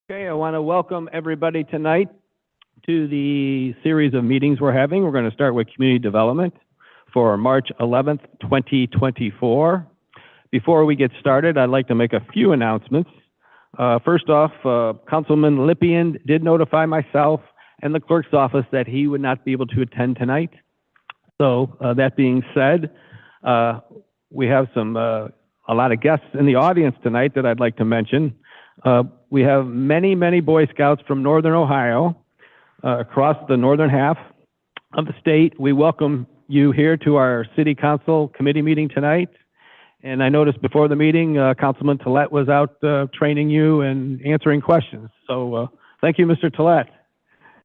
Okay, I want to welcome everybody tonight to the series of meetings we're having. We're going to start with community development for March 11th, 2024. Before we get started, I'd like to make a few announcements. First off, Councilman Lippian did notify myself and the clerk's office that he would not be able to attend tonight. So that being said, we have a lot of guests in the audience tonight that I'd like to mention. We have many Boy Scouts from Northern Ohio, across the northern half of the state. We welcome you here to our City Council committee meeting tonight. And I noticed before the meeting, Councilman Tollett was out training you and answering questions. So thank you, Mr. Tollett.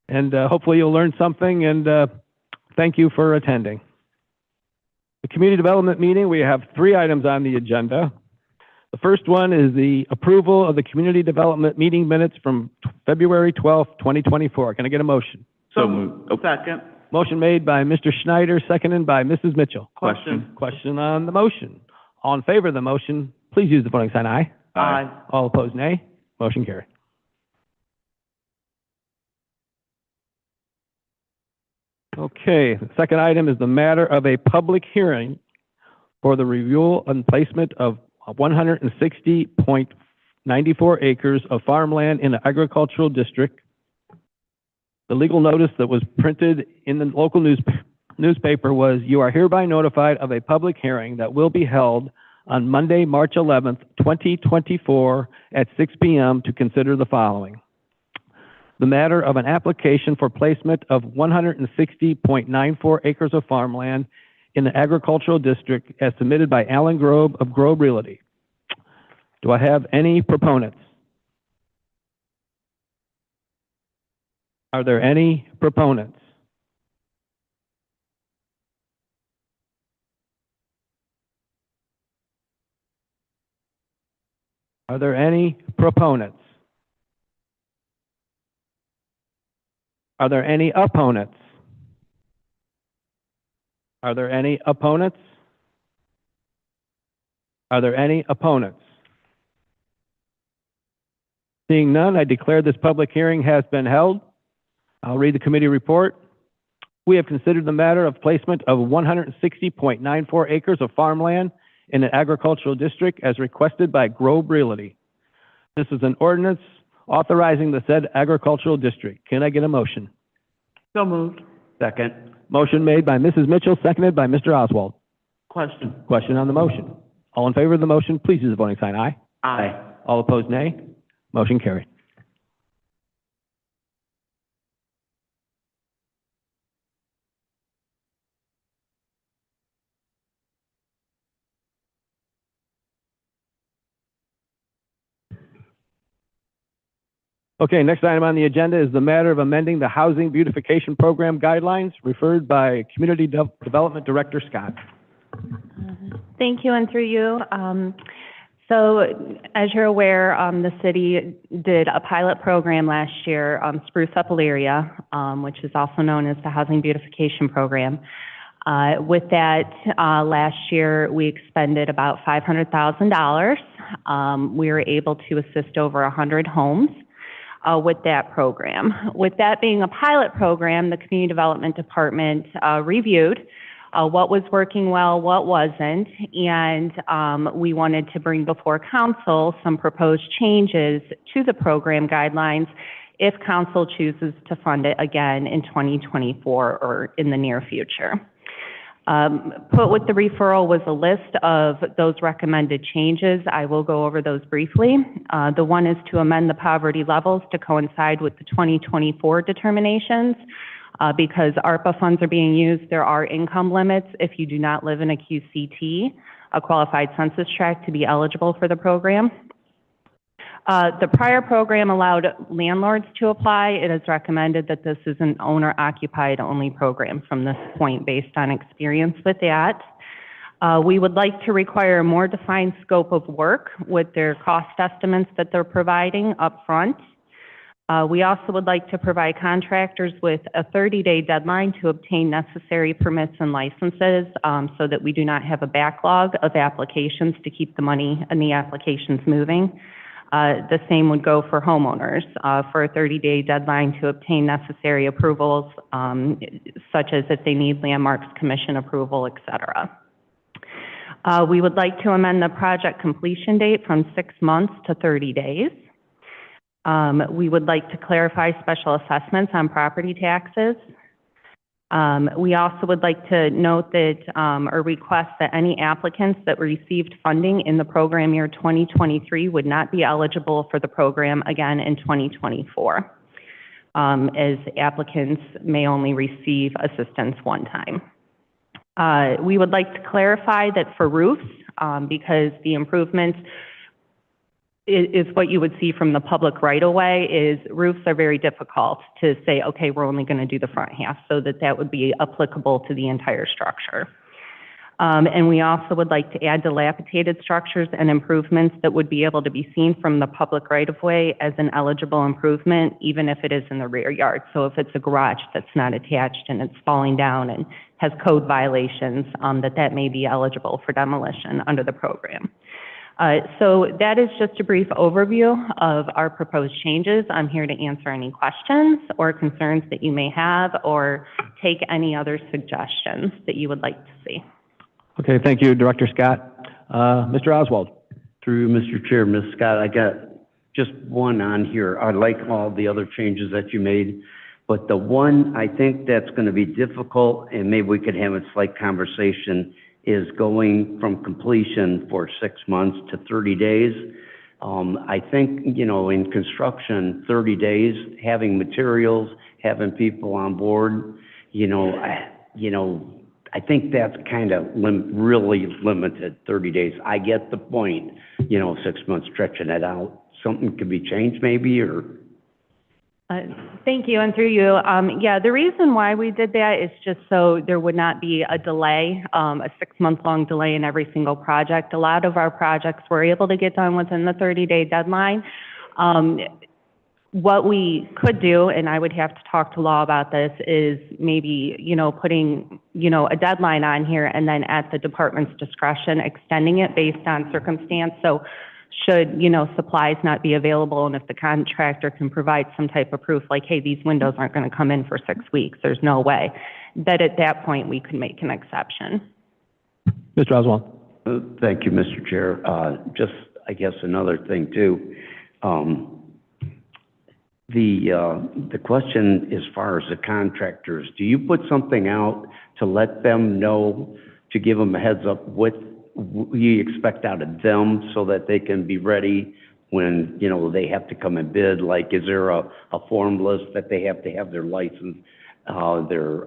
And hopefully you'll learn something, and thank you for attending. The community development meeting, we have 3 items on the agenda. The first one is the approval of the community development meeting minutes from February 12th, 2024. Can I get a motion? So moved. Second. Motion made by Mr. Schneider, seconded by Mrs. Mitchell. Question. Question on the motion. All in favor of the motion, please use the voting sign aye. Aye. All opposed, nay. Motion carried. Okay, the second item is the matter of a public hearing for the review and placement of 160.94 acres of farmland in the agricultural district. The legal notice that was printed in the local newspaper was, "You are hereby notified of a public hearing that will be held on Monday, March 11th, 2024 at 6 p.m. to consider the following. The matter of an application for placement of 160.94 acres of farmland in the agricultural district as submitted by Alan Grobe of Grobe Realty. Do I have any proponents? Are there any proponents? Are there any proponents? Are there any opponents? Are there any opponents? Are there any opponents? Seeing none, I declare this public hearing has been held. I'll read the committee report. We have considered the matter of placement of 160.94 acres of farmland in the agricultural district as requested by Grobe Realty. This is an ordinance authorizing the said agricultural district. Can I get a motion? So moved. Second. Motion made by Mrs. Mitchell, seconded by Mr. Oswald. Question. Question on the motion. All in favor of the motion, please use the voting sign aye. Aye. All opposed, nay. Motion carried. Okay, next item on the agenda is the matter of amending the Housing Beautification Program guidelines referred by Community Development Director Scott. Thank you, and through you. So as you're aware, the city did a pilot program last year, Spruce Up Elyria, which is also known as the Housing Beautification Program. With that, last year we expended about $500,000. We were able to assist over 100 homes with that program. With that being a pilot program, the Community Development Department reviewed what was working well, what wasn't, and we wanted to bring before council some proposed changes to the program guidelines if council chooses to fund it again in 2024 or in the near future. Put with the referral was a list of those recommended changes. I will go over those briefly. The one is to amend the poverty levels to coincide with the 2024 determinations. Because ARPA funds are being used, there are income limits if you do not live in a QCT, a qualified census tract, to be eligible for the program. The prior program allowed landlords to apply. It is recommended that this is an owner-occupied only program from this point based on experience with that. We would like to require a more defined scope of work with their cost estimates that they're providing up front. We also would like to provide contractors with a 30-day deadline to obtain necessary permits and licenses so that we do not have a backlog of applications to keep the money and the applications moving. The same would go for homeowners, for a 30-day deadline to obtain necessary approvals, such as if they need landmarks commission approval, et cetera. We would like to amend the project completion date from 6 months to 30 days. We would like to clarify special assessments on property taxes. We also would like to note that, or request that any applicants that received funding in the program year 2023 would not be eligible for the program again in 2024, as applicants may only receive assistance one time. We would like to clarify that for roofs, because the improvements is what you would see from the public right-of-way, is roofs are very difficult to say, okay, we're only going to do the front half, so that would be applicable to the entire structure. And we also would like to add dilapidated structures and improvements that would be able to be seen from the public right-of-way as an eligible improvement, even if it is in the rear yard. So if it's a garage that's not attached and it's falling down and has code violations, that may be eligible for demolition under the program. So that is just a brief overview of our proposed changes. I'm here to answer any questions or concerns that you may have, or take any other suggestions that you would like to see. Okay, thank you, Director Scott. Mr. Oswald. Through Mr. Chair, Ms. Scott, I got just one on here. I like all the other changes that you made, but the one I think that's going to be difficult, and maybe we could have a slight conversation, is going from completion for 6 months to 30 days. I think, you know, in construction, 30 days, having materials, having people on board, I think that's kind of really limited, 30 days. I get the point, 6 months stretching it out. Something could be changed maybe, or? Thank you, and through you. Yeah, the reason why we did that is just so there would not be a delay, a 6-month-long delay in every single project. A lot of our projects were able to get done within the 30-day deadline. What we could do, and I would have to talk to law about this, is maybe, putting, a deadline on here and then at the department's discretion, extending it based on circumstance. So should, supplies not be available, and if the contractor can provide some type of proof like, hey, these windows aren't going to come in for 6 weeks, there's no way, that at that point we could make an exception. Mr. Oswald. Thank you, Mr. Chair. Just, I guess, another thing too. The question as far as the contractors, do you put something out to let them know, to give them a heads up what you expect out of them so that they can be ready when, they have to come and bid? Like, is there a form list that they have to have their license, their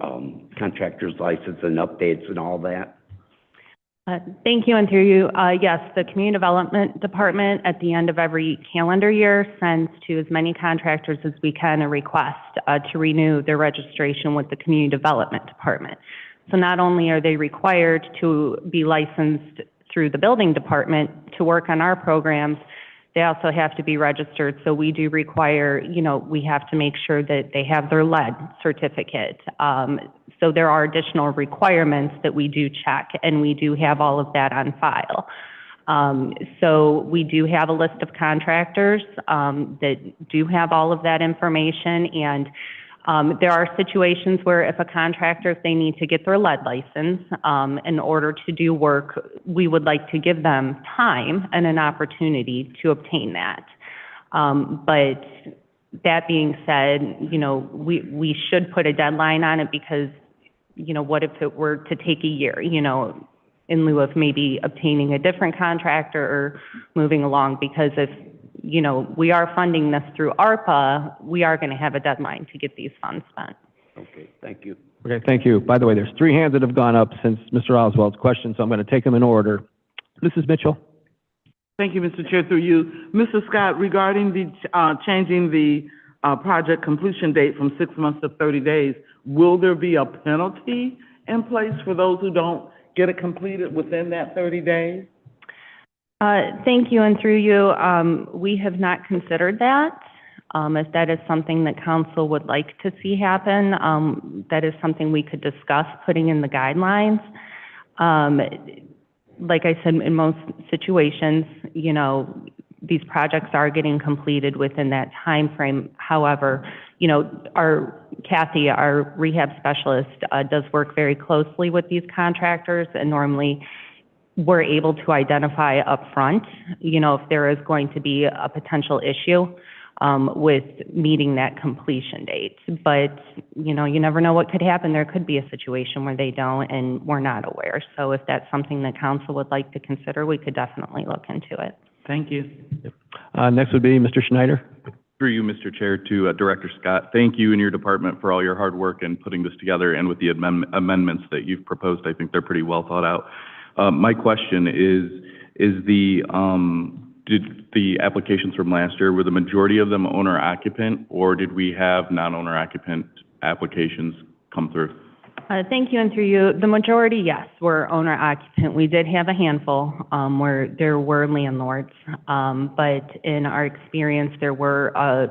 contractor's license and updates and all that? Thank you, and through you, yes, the Community Development Department at the end of every calendar year sends to as many contractors as we can a request to renew their registration with the Community Development Department. So not only are they required to be licensed through the building department to work on our programs, they also have to be registered. So we do require, we have to make sure that they have their lead certificate. So there are additional requirements that we do check, and we do have all of that on file. So we do have a list of contractors that do have all of that information, and there are situations where if a contractor, if they need to get their lead license in order to do work, we would like to give them time and an opportunity to obtain that. But that being said, we should put a deadline on it, because, what if it were to take a year, in lieu of maybe obtaining a different contractor or moving along? Because if we are funding this through ARPA, we are going to have a deadline to get these funds spent. Okay, thank you. Okay, thank you. By the way, there's 3 hands that have gone up since Mr. Oswald's question, so I'm going to take them in order. Mrs. Mitchell. Thank you, Mr. Chair, through you. Mr. Scott, regarding the changing the project completion date from 6 months to 30 days, will there be a penalty in place for those who don't get it completed within that 30 days? Thank you, and through you, we have not considered that. If that is something that council would like to see happen, that is something we could discuss putting in the guidelines. Like I said, in most situations, these projects are getting completed within that time frame. However, you know, Kathy, our rehab specialist, does work very closely with these contractors, and normally we're able to identify upfront, you know, if there is going to be a potential issue with meeting that completion date. But, you know, you never know what could happen. There could be a situation where they don't, and we're not aware. So if that's something the council would like to consider, we could definitely look into it. Thank you. Next would be Mr. Schneider. Through you, Mr. Chair, to Director Scott, thank you and your department for all your hard work in putting this together, and with the amendments that you've proposed. I think they're pretty well thought out. My question is did the applications from last year, were the majority of them owner-occupant, or did we have non-owner-occupant applications come through? Thank you, and through you, the majority, yes, were owner-occupant. We did have a handful where there were landlords, but in our experience, there were a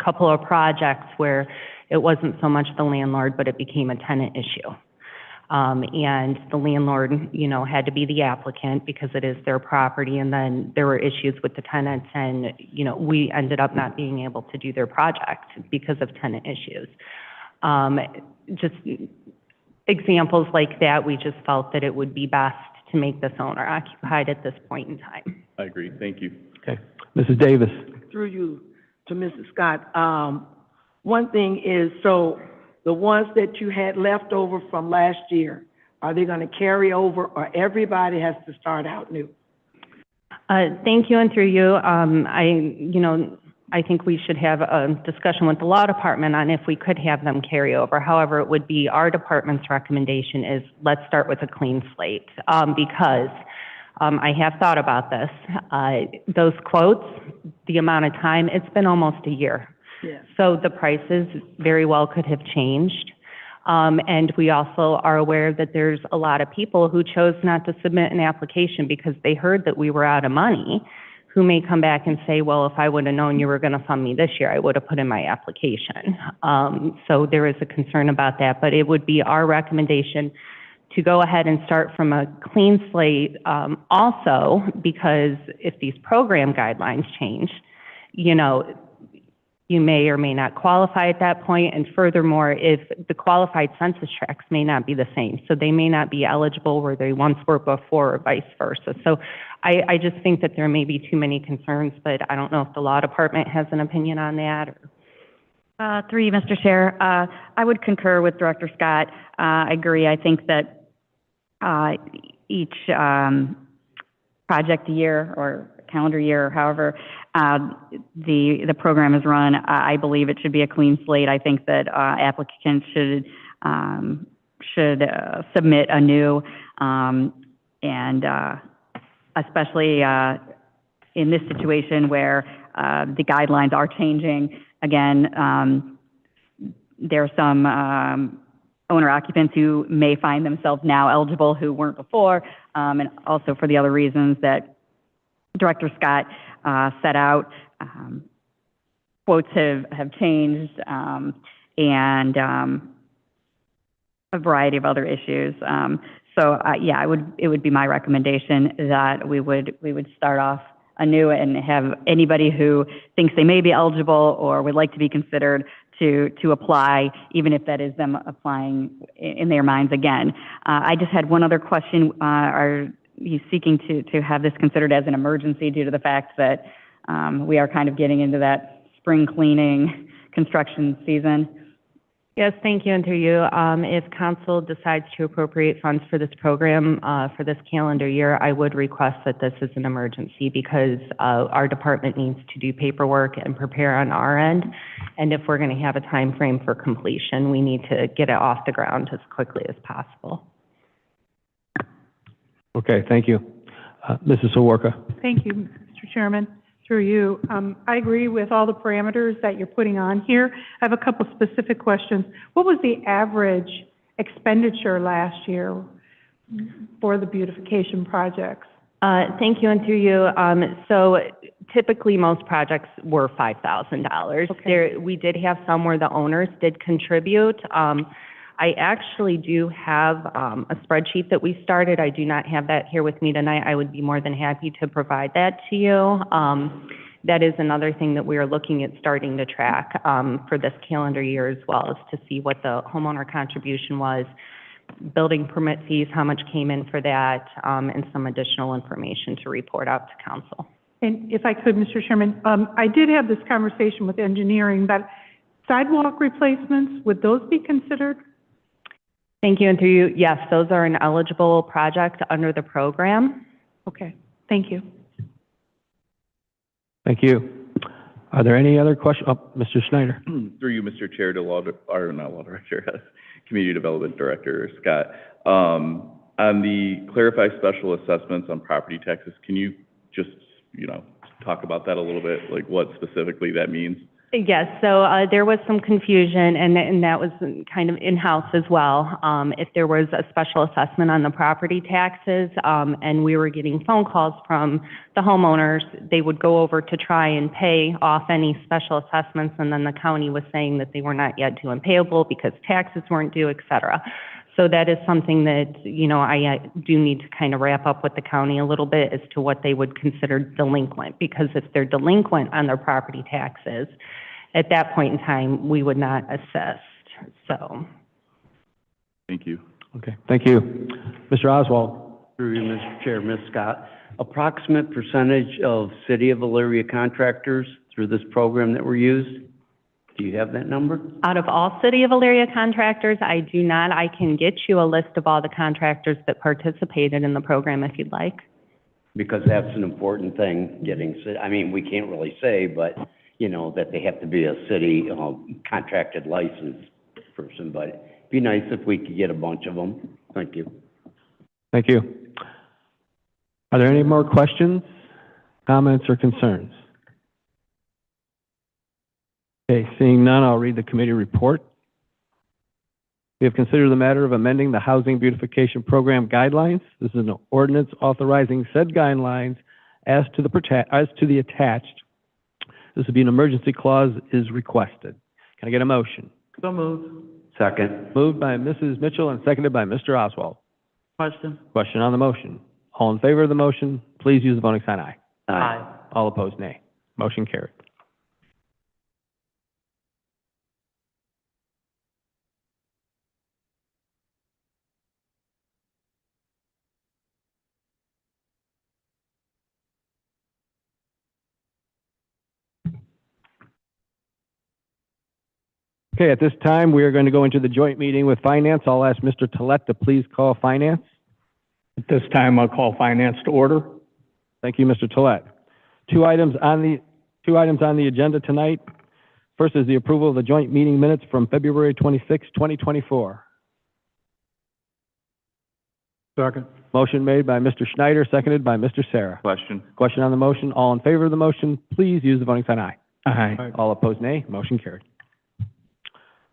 couple of projects where it wasn't so much the landlord, but it became a tenant issue. And the landlord, you know, had to be the applicant because it is their property, and then there were issues with the tenants, and, you know, we ended up not being able to do their project because of tenant issues. Just examples like that, we just felt that it would be best to make this owner occupied at this point in time. I agree. Thank you. Okay. Mrs. Davis. Through you to Mrs. Scott. One thing is, so the ones that you had left over from last year, are they going to carry over, or everybody has to start out new? Thank you, and through you, I think we should have a discussion with the law department on if we could have them carry over. However, it would be our department's recommendation is let's start with a clean slate, because I have thought about this. Those quotes, the amount of time, it's been almost a year. Yes. So the prices very well could have changed. And we also are aware that there's a lot of people who chose not to submit an application because they heard that we were out of money, who may come back and say, well, if I would have known you were going to fund me this year, I would have put in my application. So there is a concern about that, but it would be our recommendation to go ahead and start from a clean slate. Also, because if these program guidelines change, you know, you may or may not qualify at that point, and furthermore, if the qualified census tracts may not be the same, so they may not be eligible where they once were before, or vice versa. So I just think that there may be too many concerns, but I don't know if the law department has an opinion on that. Or... Through you, Mr. Chair, I would concur with Director Scott. I agree. I think that each project year or calendar year, however the program is run, I believe it should be a clean slate. I think that applicants should submit anew, and especially in this situation where the guidelines are changing. Again, there are some owner-occupants who may find themselves now eligible who weren't before, and also for the other reasons that Director Scott set out. Quotes have changed, and a variety of other issues. Yeah, it would be my recommendation that we would start off anew and have anybody who thinks they may be eligible or would like to be considered to apply, even if that is them applying in their minds again. I just had one other question. Are you seeking to have this considered as an emergency due to the fact that we are kind of getting into that spring cleaning construction season? Yes, thank you, and through you. If council decides to appropriate funds for this program for this calendar year, I would request that this is an emergency because our department needs to do paperwork and prepare on our end. And if we're going to have a time frame for completion, we need to get it off the ground as quickly as possible. Okay, thank you. Mrs. Sawarka. Thank you, Mr. Chairman. Through you. I agree with all the parameters that you're putting on here. I have a couple specific questions. What was the average expenditure last year for the beautification projects? Thank you, and through you. So typically most projects were $5,000. Okay. We did have some where the owners did contribute. I actually do have a spreadsheet that we started. I do not have that here with me tonight. I would be more than happy to provide that to you. That is another thing that we are looking at starting to track for this calendar year as well, is to see what the homeowner contribution was, building permit fees, how much came in for that, and some additional information to report out to council. And if I could, Mr. Chairman, I did have this conversation with engineering, but sidewalk replacements, would those be considered? Thank you, and through you, yes, those are an eligible project under the program. Okay, thank you. Thank you. Are there any other questions? Oh, Mr. Schneider. Through you, Mr. Chair, to Community Development Director Scott. On the clarify special assessments on property taxes, can you just, talk about that a little bit, like what specifically that means? Yes, so there was some confusion, and that was kind of in-house as well. If there was a special assessment on the property taxes, and we were getting phone calls from the homeowners, they would go over to try and pay off any special assessments, and then the county was saying that they were not yet due and payable because taxes weren't due, et cetera. So that is something that, I do need to kind of wrap up with the county a little bit as to what they would consider delinquent, because if they're delinquent on their property taxes, at that point in time, we would not assist, so. Thank you. Okay, thank you. Mr. Oswald. Through you, Mr. Chair, Ms. Scott, approximate percentage of City of Elyria contractors through this program that were used? Do you have that number? Out of all City of Elyria contractors, I do not. I can get you a list of all the contractors that participated in the program if you'd like. Because that's an important thing, we can't really say, but, that they have to be a city contracted licensed person, but it'd be nice if we could get a bunch of them. Thank you. Thank you. Are there any more questions, comments, or concerns? Okay, seeing none, I'll read the committee report. We have considered the matter of amending the Housing Beautification Program guidelines. This is an ordinance authorizing said guidelines as to the attached. This would be an emergency clause is requested. Can I get a motion? So moved. Second. Moved by Mrs. Mitchell and seconded by Mr. Oswald. Question? Question on the motion. All in favor of the motion, please use the voting sign aye. Aye. All opposed, nay. Motion carried. Okay, at this time, we are going to go into the joint meeting with Finance. I'll ask Mr. Tolet to please call Finance. At this time, I'll call Finance to order. Thank you, Mr. Tolet. Two items on the agenda tonight. First is the approval of the joint meeting minutes from February 26, 2024. Second. Motion made by Mr. Schneider, seconded by Mr. Sarah. Question? Question on the motion. All in favor of the motion, please use the voting sign aye. Aye. All opposed, nay. Motion carried.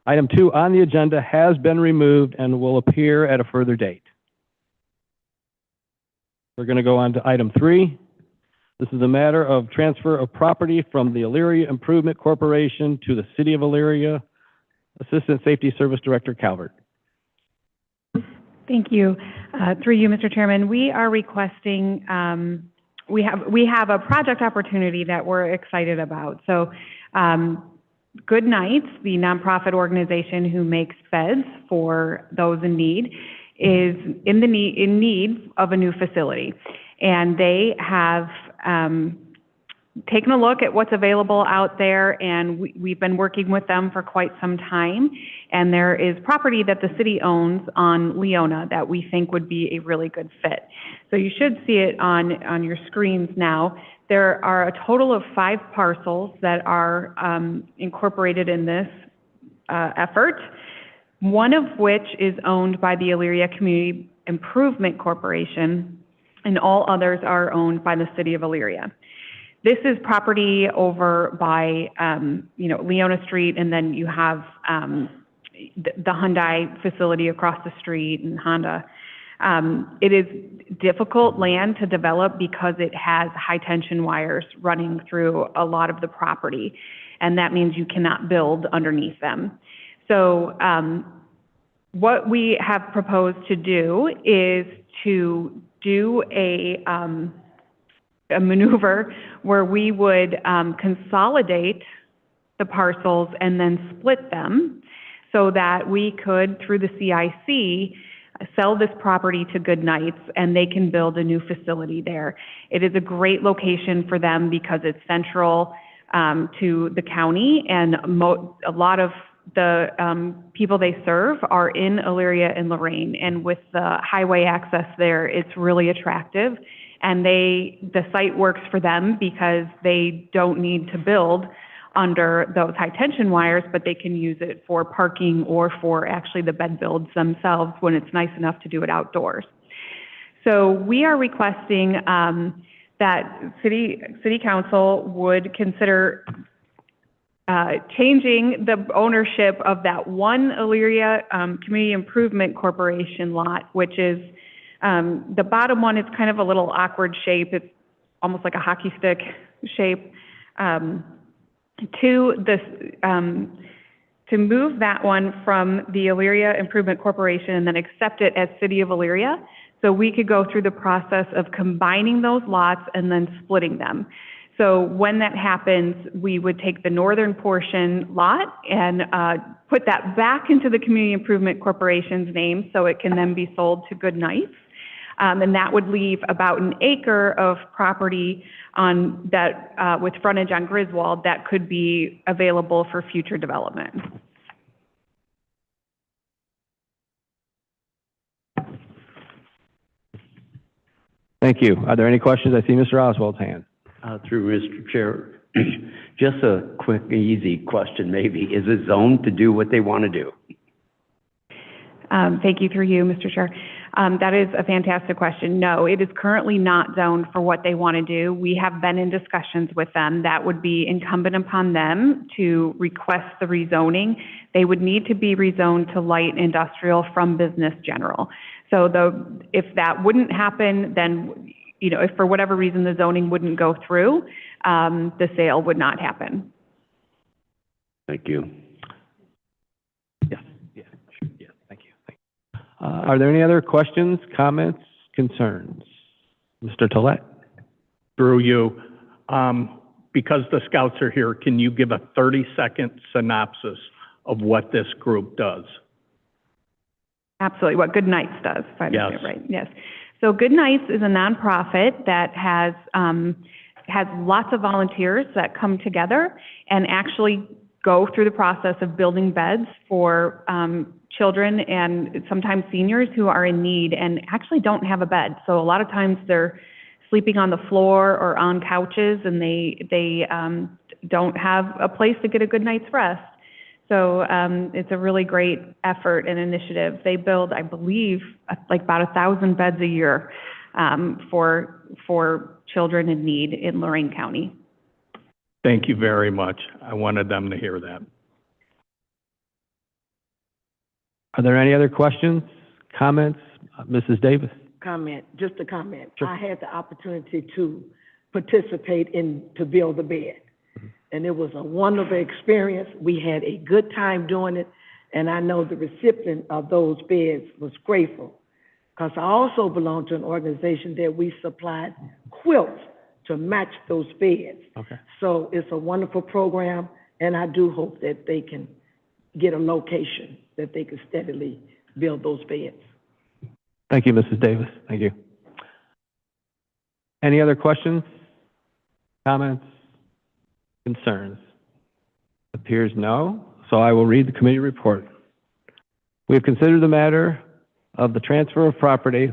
Item 2 on the agenda has been removed and will appear at a further date. We're going to go on to item 3. This is a matter of transfer of property from the Elyria Improvement Corporation to the City of Elyria. Assistant Safety Service Director Calvert. Thank you. Through you, Mr. Chairman, we are requesting, we have a project opportunity that we're excited about. So, Good Nights, the nonprofit organization who makes beds for those in need, is in need of a new facility. And they have taken a look at what's available out there, and we've been working with them for quite some time. And there is property that the city owns on Leona that we think would be a really good fit. So you should see it on your screens now. There are a total of 5 parcels that are incorporated in this effort, one of which is owned by the Elyria Community Improvement Corporation, and all others are owned by the City of Elyria. This is property over by, Leona Street, and then you have the Hyundai facility across the street and Honda. It is difficult land to develop because it has high tension wires running through a lot of the property, and that means you cannot build underneath them. So what we have proposed to do is to do a maneuver where we would consolidate the parcels and then split them so that we could, through the CIC, sell this property to Goodnights and they can build a new facility there. It is a great location for them because it's central to the county, and a lot of the people they serve are in Elyria and Lorraine, and with the highway access there, it's really attractive. And the site works for them because they don't need to build under those high tension wires, but they can use it for parking or for actually the bed builds themselves when it's nice enough to do it outdoors. So we are requesting that City Council would consider changing the ownership of that one Elyria Community Improvement Corporation lot, which is the bottom one is kind of a little awkward shape. It's almost like a hockey stick shape. To move that one from the Elyria Improvement Corporation and then accept it as City of Elyria, so we could go through the process of combining those lots and then splitting them. So when that happens, we would take the northern portion lot and put that back into the Community Improvement Corporation's name so it can then be sold to Goodnights. And that would leave about an acre of property on that, with frontage on Griswold that could be available for future development. Thank you. Are there any questions? I see Mr. Oswald's hand. Through Mr. Chair, just a quick, easy question maybe. Is it zoned to do what they want to do? Thank you, through you, Mr. Chair. That is a fantastic question. No, it is currently not zoned for what they want to do. We have been in discussions with them. That would be incumbent upon them to request the rezoning. They would need to be rezoned to light industrial from business general. So if that wouldn't happen, then, you know, if for whatever reason the zoning wouldn't go through, the sale would not happen. Thank you. Yes, yes, sure, yes, thank you. Are there any other questions, comments, concerns? Mr. Tollett? Through you, because the scouts are here, can you give a 30-second synopsis of what this group does? Absolutely, what Goodnights does, if I'm Yes. right, yes. So Goodnights is a nonprofit that has lots of volunteers that come together and actually go through the process of building beds for children and sometimes seniors who are in need and actually don't have a bed. So a lot of times they're sleeping on the floor or on couches, and they don't have a place to get a good night's rest. So it's a really great effort and initiative. They build, I believe, like about 1,000 beds a year for children in need in Lorraine County. Thank you very much. I wanted them to hear that. Are there any other questions, comments? Mrs. Davis? Just a comment. Sure. I had the opportunity to participate to build a bed. And it was a wonderful experience. We had a good time doing it. And I know the recipient of those beds was grateful. Because I also belong to an organization that we supplied quilts to match those beds. Okay. So it's a wonderful program. And I do hope that they can get a location that they can steadily build those beds. Thank you, Mrs. Davis. Thank you. Any other questions, comments, concerns? Appears no, so I will read the committee report. We have considered the matter of the transfer of property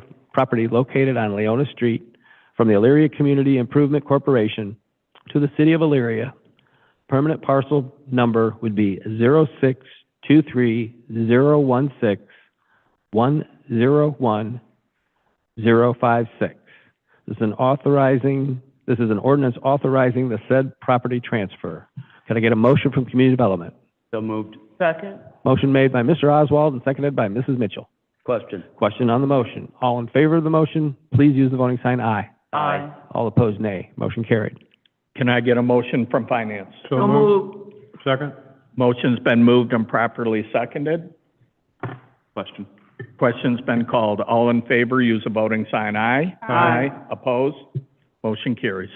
located on Leona Street from the Elyria Community Improvement Corporation to the City of Elyria. Permanent parcel number would be 0623016101056. This is an ordinance authorizing the said property transfer. Can I get a motion from Community Development? So moved. Second? Motion made by Mr. Oswald and seconded by Mrs. Mitchell. Question. Question on the motion. All in favor of the motion, please use the voting sign aye. Aye. All opposed, nay. Motion carried. Can I get a motion from Finance? So moved. Second. Motion's been moved and properly seconded. Question. Question's been called. All in favor, use a voting sign, aye. Aye. Opposed? Motion carries.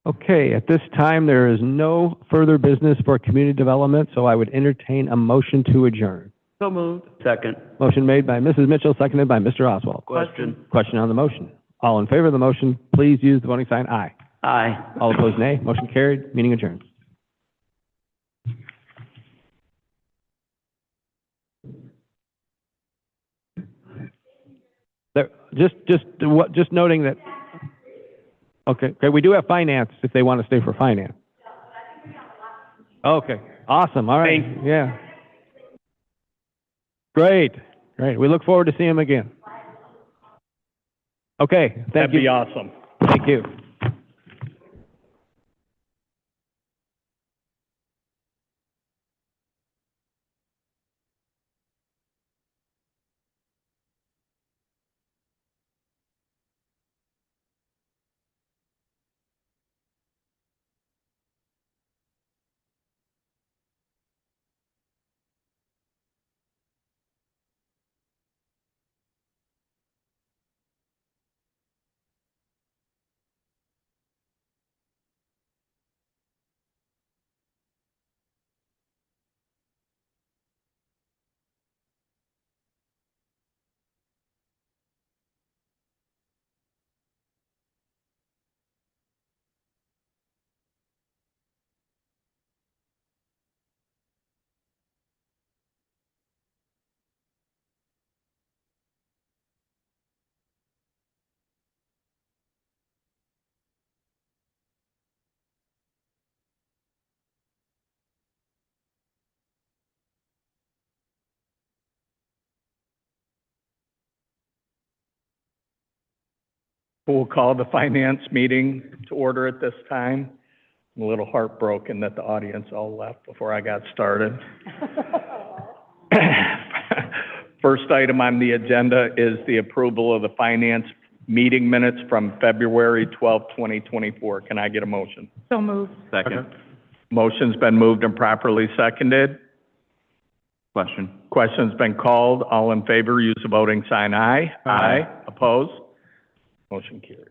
Okay, at this time, there is no further business for community development, so I would entertain a motion to adjourn. So moved. Second. Motion made by Mrs. Mitchell, seconded by Mr. Oswald. Question. Question on the motion. All in favor of the motion, please use the voting sign aye. Aye. All opposed, nay. Motion carried. Meeting adjourned. There, just noting that, okay, we do have finance if they want to stay for finance. Okay, awesome, all right, yeah. Great, we look forward to seeing them again. Okay, thank you. That'd be awesome. Thank you. We'll call the finance meeting to order at this time. I'm a little heartbroken that the audience all left before I got started. First item on the agenda is the approval of the finance meeting minutes from February 12, 2024. Can I get a motion? So moved. Second. Motion's been moved and properly seconded. Question. Question's been called. All in favor, use the voting sign aye. Aye. Opposed? Motion carries.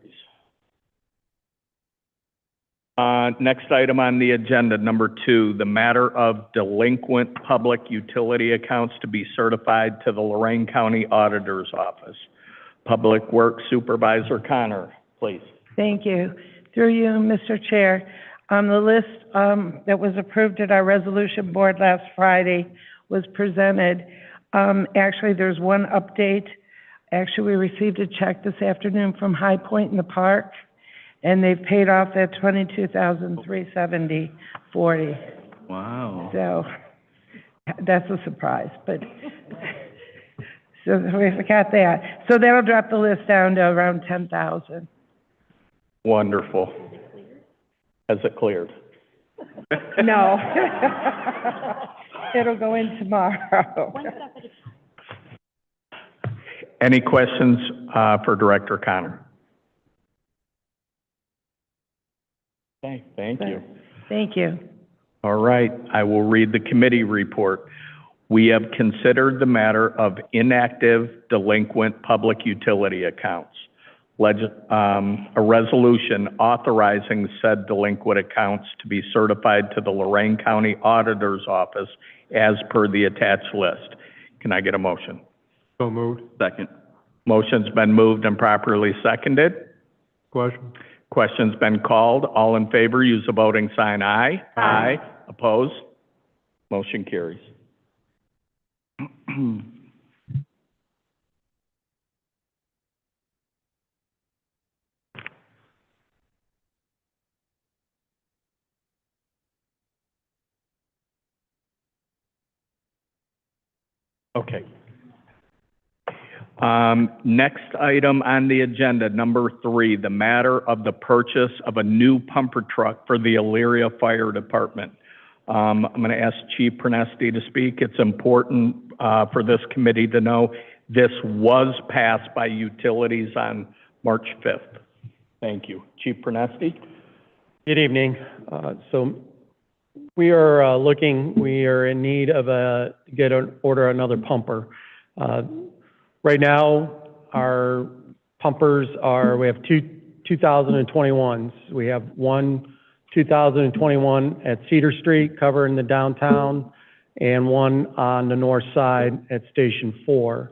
Next item on the agenda, number 2, the matter of delinquent public utility accounts to be certified to the Lorraine County Auditor's Office. Public Works Supervisor Connor, please. Thank you. Through you, Mr. Chair. The list that was approved at our resolution board last Friday was presented. Actually, there's one update. Actually, we received a check this afternoon from High Point in the Park, and they've paid off that $22,370.40. Wow. So that's a surprise, but so we forgot that. So that'll drop the list down to around 10,000. Wonderful. Has it cleared? No. It'll go in tomorrow. Any questions for Director Connor? Okay, thank you. Thank you. All right, I will read the committee report. We have considered the matter of inactive delinquent public utility accounts. A resolution authorizing said delinquent accounts to be certified to the Lorraine County Auditor's Office as per the attached list. Can I get a motion? So moved. Second. Motion's been moved and properly seconded. Question. Question's been called. All in favor, use the voting sign aye. Aye. Opposed? Motion carries. Okay. Next item on the agenda, number 3, the matter of the purchase of a new pumper truck for the Elyria Fire Department. I'm going to ask Chief Pernesti to speak. It's important for this committee to know this was passed by utilities on March 5th. Thank you. Chief Pernesti? Good evening. So We are we are in need of order another pumper. Right now, our pumpers we have two 2021s. We have one 2021 at Cedar Street covering the downtown and one on the north side at Station 4.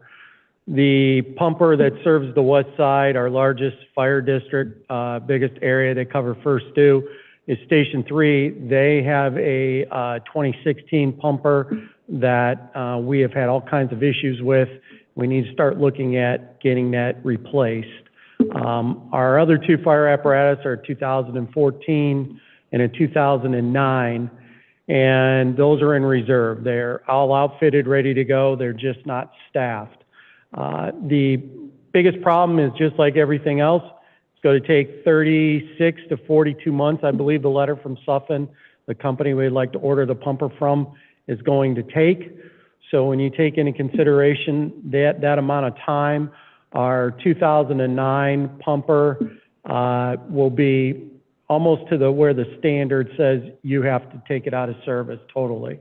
The pumper that serves the west side, our largest fire district, biggest area they cover first due, is Station 3. They have a 2016 pumper that we have had all kinds of issues with. We need to start looking at getting that replaced. Our other two fire apparatus are 2014 and a 2009, and those are in reserve. They're all outfitted, ready to go. They're just not staffed. The biggest problem is just like everything else, it's going to take 36 to 42 months. I believe the letter from Suffin, the company we'd like to order the pumper from, is going to take. So when you take into consideration that amount of time, our 2009 pumper will be almost to where the standard says you have to take it out of service totally.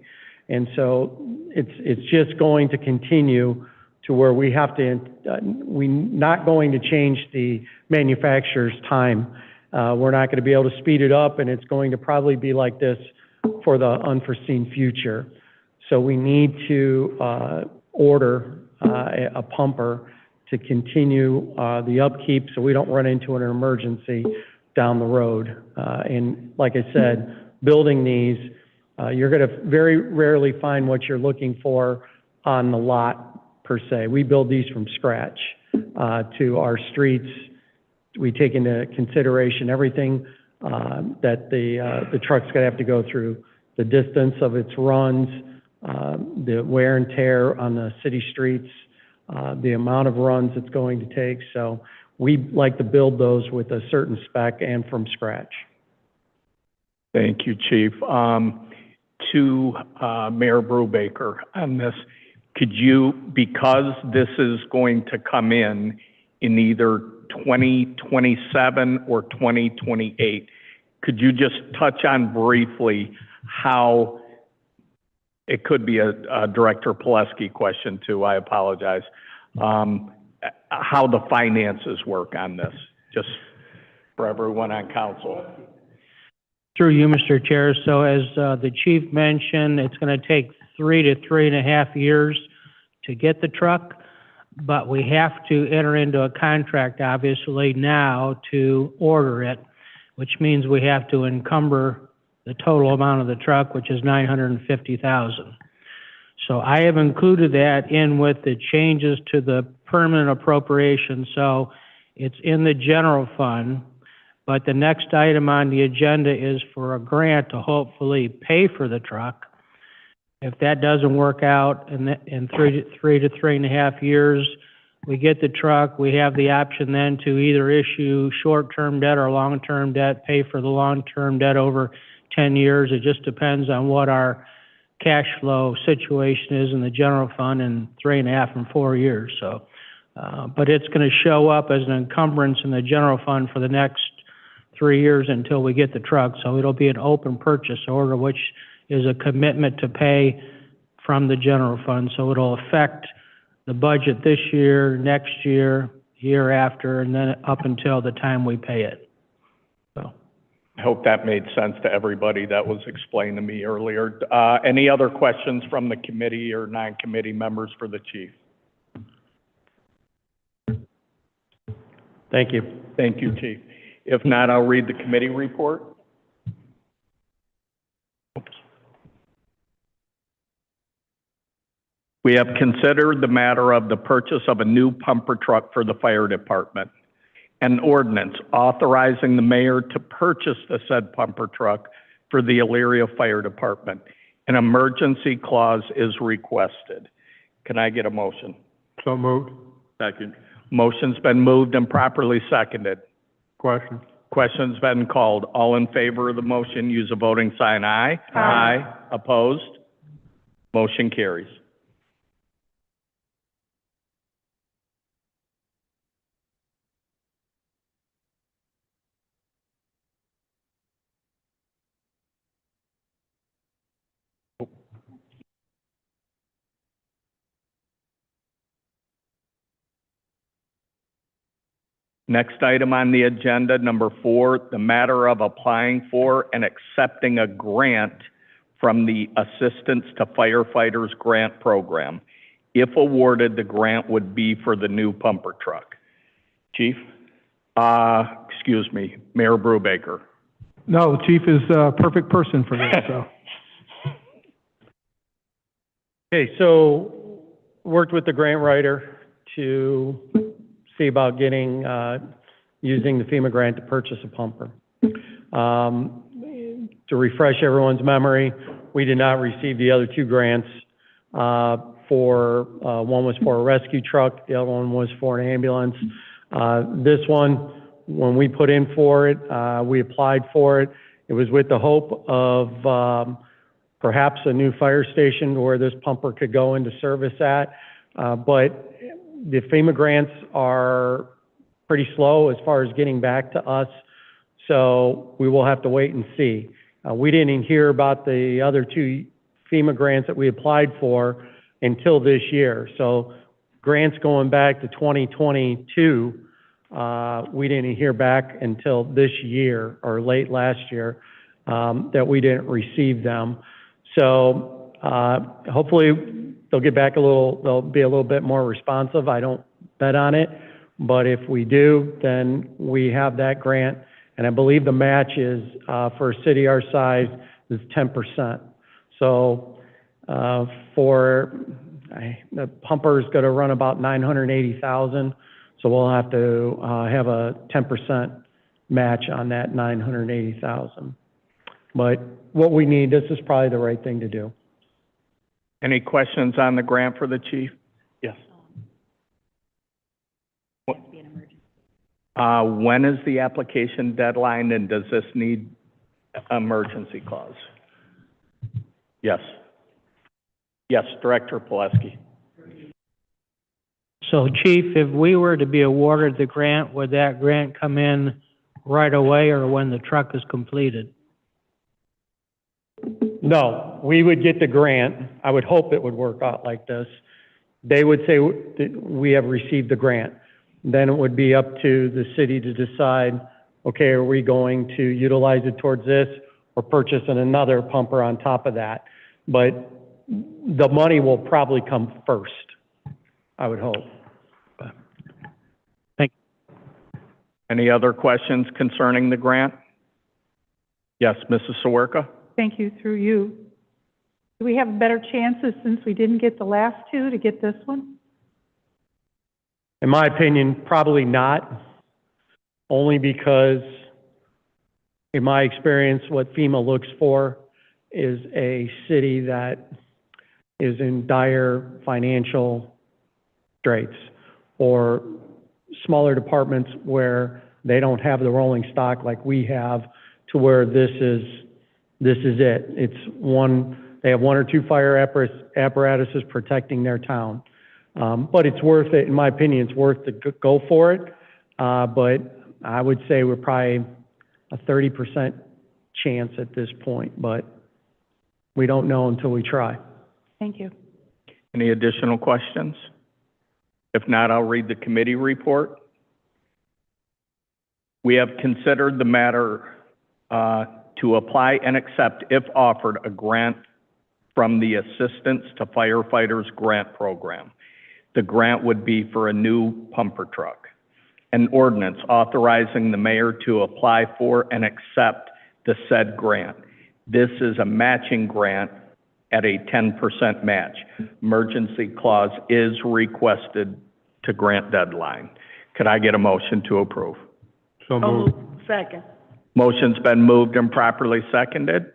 And so it's just going to continue to where we have to, we're not going to change the manufacturer's time. We're not going to be able to speed it up, and it's going to probably be like this for the unforeseen future. So we need to order a pumper to continue the upkeep so we don't run into an emergency down the road. And like I said, building these, you're going to very rarely find what you're looking for on the lot per se. We build these from scratch to our streets. We take into consideration everything that the truck's going to have to go through, the distance of its runs, the wear and tear on the city streets, the amount of runs it's going to take. So we like to build those with a certain spec and from scratch. Thank you, Chief. To Mayor Brubaker on this, could you, because this is going to come in either 2027 or 2028, could you just touch on briefly how, it could be a Director Pileski question too, I apologize, how the finances work on this, just for everyone on council? Through you, Mr. Chair. So as the chief mentioned, it's going to take 3 to 3.5 years to get the truck, but we have to enter into a contract, obviously, now to order it, which means we have to encumber the total amount of the truck, which is $950,000. So I have included that in with the changes to the permanent appropriation. So it's in the general fund. But the next item on the agenda is for a grant to hopefully pay for the truck. If that doesn't work out in 3 to 3.5 years, we get the truck, we have the option then to either issue short-term debt or long-term debt, pay for the long-term debt over 10 years. It just depends on what our cash flow situation is in the general fund in 3.5 and 4 years. So, but it's going to show up as an encumbrance in the general fund for the next 3 years until we get the truck. So it'll be an open purchase order, which is a commitment to pay from the general fund. So it'll affect the budget this year, next year, year after, and then up until the time we pay it. So I hope that made sense to everybody. That was explained to me earlier. Any other questions from the committee or non-committee members for the chief? Thank you. Thank you, Chief. If not, I'll read the committee report. We have considered the matter of the purchase of a new pumper truck for the fire department. An ordinance authorizing the mayor to purchase the said pumper truck for the Elyria Fire Department. An emergency clause is requested. Can I get a motion? So moved. Second. Motion's been moved and properly seconded. Question. Question's been called. All in favor of the motion, use a voting sign aye. Aye. Opposed? Motion carries. Next item on the agenda, number 4, the matter of applying for and accepting a grant from the Assistance to Firefighters Grant Program. If awarded, the grant would be for the new pumper truck. Chief? Excuse me, Mayor Brubaker. No, Chief is a perfect person for this, so. Okay, so worked with the grant writer to see about getting, using the FEMA grant to purchase a pumper. To refresh everyone's memory, we did not receive the other 2 grants. One was for a rescue truck, the other one was for an ambulance. This one, when we put in for it, we applied for it. It was with the hope of perhaps a new fire station where this pumper could go into service at. But the FEMA grants are pretty slow as far as getting back to us, so we will have to wait and see. We didn't hear about the other 2 FEMA grants that we applied for until this year. So grants going back to 2022, we didn't hear back until this year or late last year that we didn't receive them. So hopefully they'll get back they'll be a little bit more responsive. I don't bet on it, but if we do, then we have that grant. And I believe the match is, for a city our size, is 10%. So the pumper's gonna run about $980,000, so we'll have to have a 10% match on that $980,000. But what we need, this is probably the right thing to do. Any questions on the grant for the chief? Yes. When is the application deadline, and does this need emergency clause? Yes. Yes, Director Pileski. So Chief, if we were to be awarded the grant, would that grant come in right away or when the truck is completed? No, we would get the grant. I would hope it would work out like this. They would say that we have received the grant. Then it would be up to the city to decide, okay, are we going to utilize it towards this or purchase another pumper on top of that? But the money will probably come first, I would hope. Thank you. Any other questions concerning the grant? Yes, Mrs. Sawerka? Thank you, through you. Do we have better chances since we didn't get the last 2 to get this one? In my opinion, probably not, only because in my experience, what FEMA looks for is a city that is in dire financial straits, or smaller departments where they don't have the rolling stock like we have, to where this is it. They have 1 or 2 fire apparatuses protecting their town. But it's worth it, in my opinion, it's worth to go for it. But I would say we're probably a 30% chance at this point, but we don't know until we try. Thank you. Any additional questions? If not, I'll read the committee report. We have considered the matter to apply and accept, if offered, a grant from the Assistance to Firefighters Grant Program. The grant would be for a new pumper truck. An ordinance authorizing the mayor to apply for and accept the said grant. This is a matching grant at a 10% match. Emergency clause is requested to grant deadline. Could I get a motion to approve? So moved. Second. Motion's been moved and properly seconded.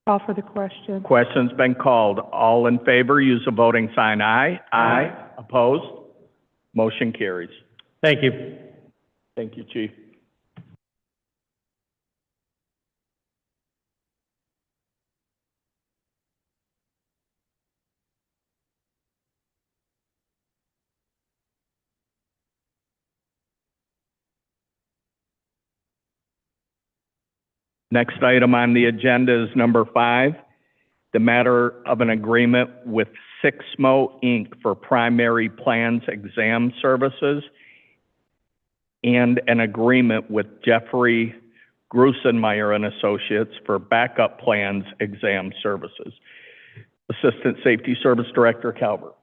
Call for the question. Question's been called. All in favor, use the voting sign aye. Aye. Opposed? Motion carries. Thank you. Thank you, Chief. Next item on the agenda is number 5, the matter of an agreement with Sixmo Inc. for primary plans exam services. and an agreement with Jeffrey Grusenmeyer and Associates for backup plans exam services. Assistant Safety Service Director Calvert.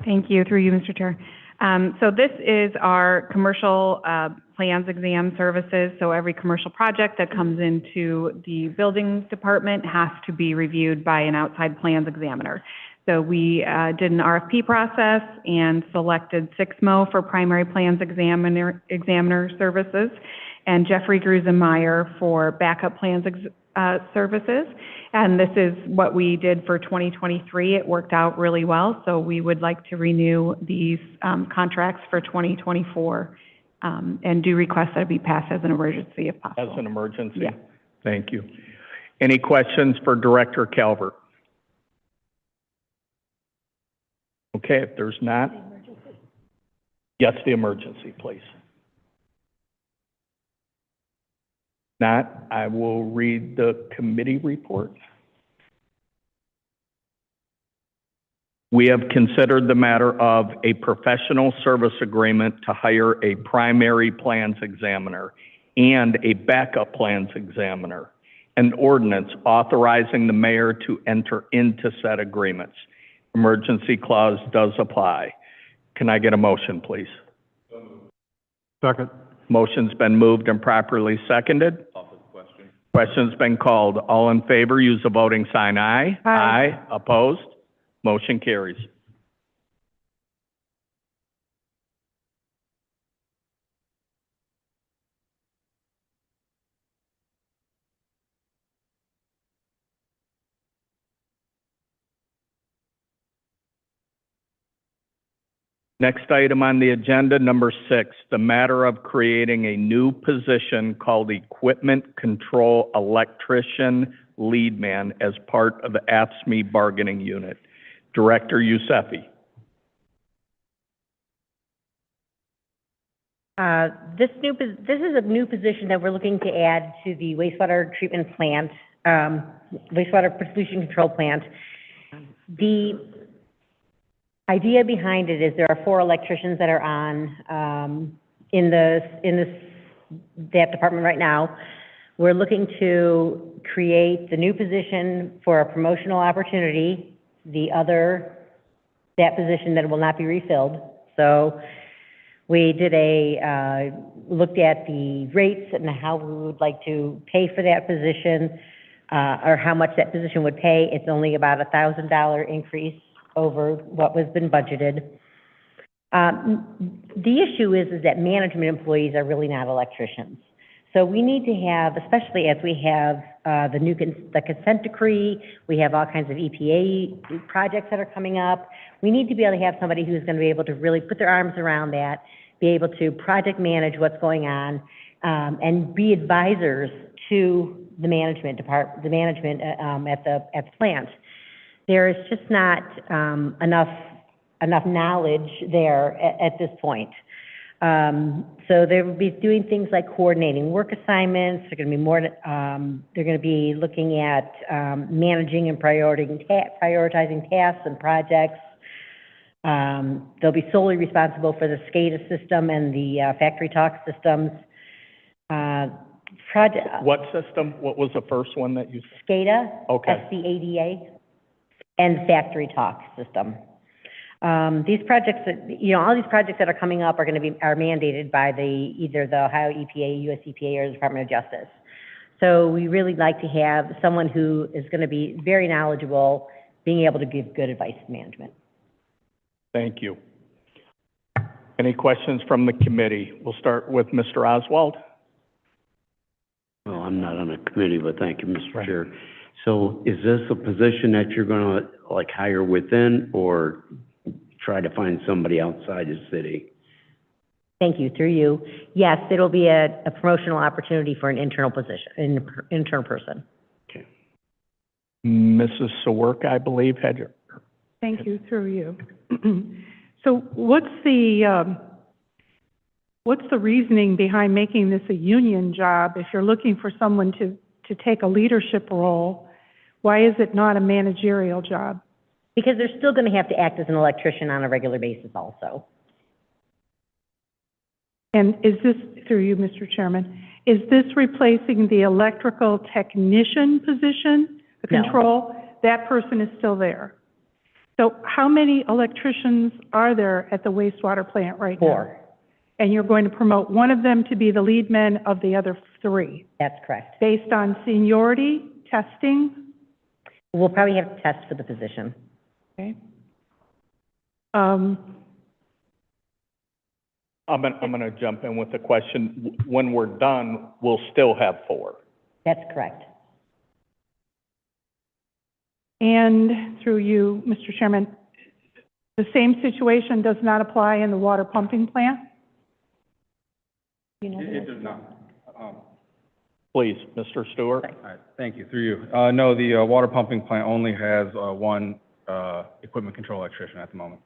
Thank you, through you, Mr. Chair. So this is our commercial plans exam services. So every commercial project that comes into the building department has to be reviewed by an outside plans examiner. So we did an RFP process and selected SIXMO for primary plans examiner services, and Jeffrey Grusenmeyer for backup plans services. And this is what we did for 2023. It worked out really well, so we would like to renew these contracts for 2024 and do request that it be passed as an emergency if possible. As an emergency? Yeah. Thank you. Any questions for Director Calvert? Okay, if there's not. Yes, the emergency, please. Not, I will read the committee report. We have considered the matter of a professional service agreement to hire a primary plans examiner and a backup plans examiner, an ordinance authorizing the mayor to enter into said agreements. Emergency clause does apply. Can I get a motion, please? Second. Motion's been moved and properly seconded. Question's been called. All in favor, use the voting sign aye. Aye. Opposed? Motion carries. Next item on the agenda, number 6, the matter of creating a new position called Equipment Control Electrician Lead Man as part of the AFSCME bargaining unit. Director Yousefi. This is a new position that we're looking to add to the wastewater treatment plant, wastewater pollution control plant. The idea behind it is there are 4 electricians that are on in that department right now. We're looking to create the new position for a promotional opportunity. That position that will not be refilled. So we did looked at the rates and how we would like to pay for that position, or how much that position would pay. It's only about $1,000 increase over what was been budgeted. The issue is that management employees are really not electricians. So we need to have, especially as we have the consent decree, we have all kinds of EPA projects that are coming up. We need to be able to have somebody who's going to be able to really put their arms around that, be able to project manage what's going on, and be advisors to the management department, at the plant. There is just not enough knowledge there at this point. So they will be doing things like coordinating work assignments. They're going to be they're going to be looking at managing and prioritizing tasks and projects. They'll be solely responsible for the SCADA system and the Factory Talk systems. What system? What was the first one that you said? SCADA. Okay. SCADA. And Factory Talk system. These projects, all these projects that are coming up are mandated by either the Ohio EPA, US EPA, or the Department of Justice. So we really like to have someone who is going to be very knowledgeable, being able to give good advice to management. Thank you. Any questions from the committee? We'll start with Mr. Oswald. Well, I'm not on the committee, but thank you, Mr. Chair. So is this a position that you're going to hire within, or try to find somebody outside the city? Thank you. Through you. Yes, it'll be a promotional opportunity for an internal position, an intern person. Okay. Mrs. Sawerk, I believe, had your... Thank you, through you. So what's the reasoning behind making this a union job if you're looking for someone to take a leadership role? Why is it not a managerial job? Because they're still going to have to act as an electrician on a regular basis also. And is this, through you, Mr. Chairman, is this replacing the electrical technician position, the No. control? That person is still there. So how many electricians are there at the wastewater plant right now? 4. And you're going to promote one of them to be the lead man of the other 3, That's correct. based on seniority, testing? We'll probably have to test for the position. Okay. I'm gonna jump in with a question. When we're done, we'll still have 4. That's correct. And through you, Mr. Chairman, the same situation does not apply in the water pumping plant? It does not. Please, Mr. Stewart. All right, thank you, through you. No, the water pumping plant only has one equipment control electrician at the moment.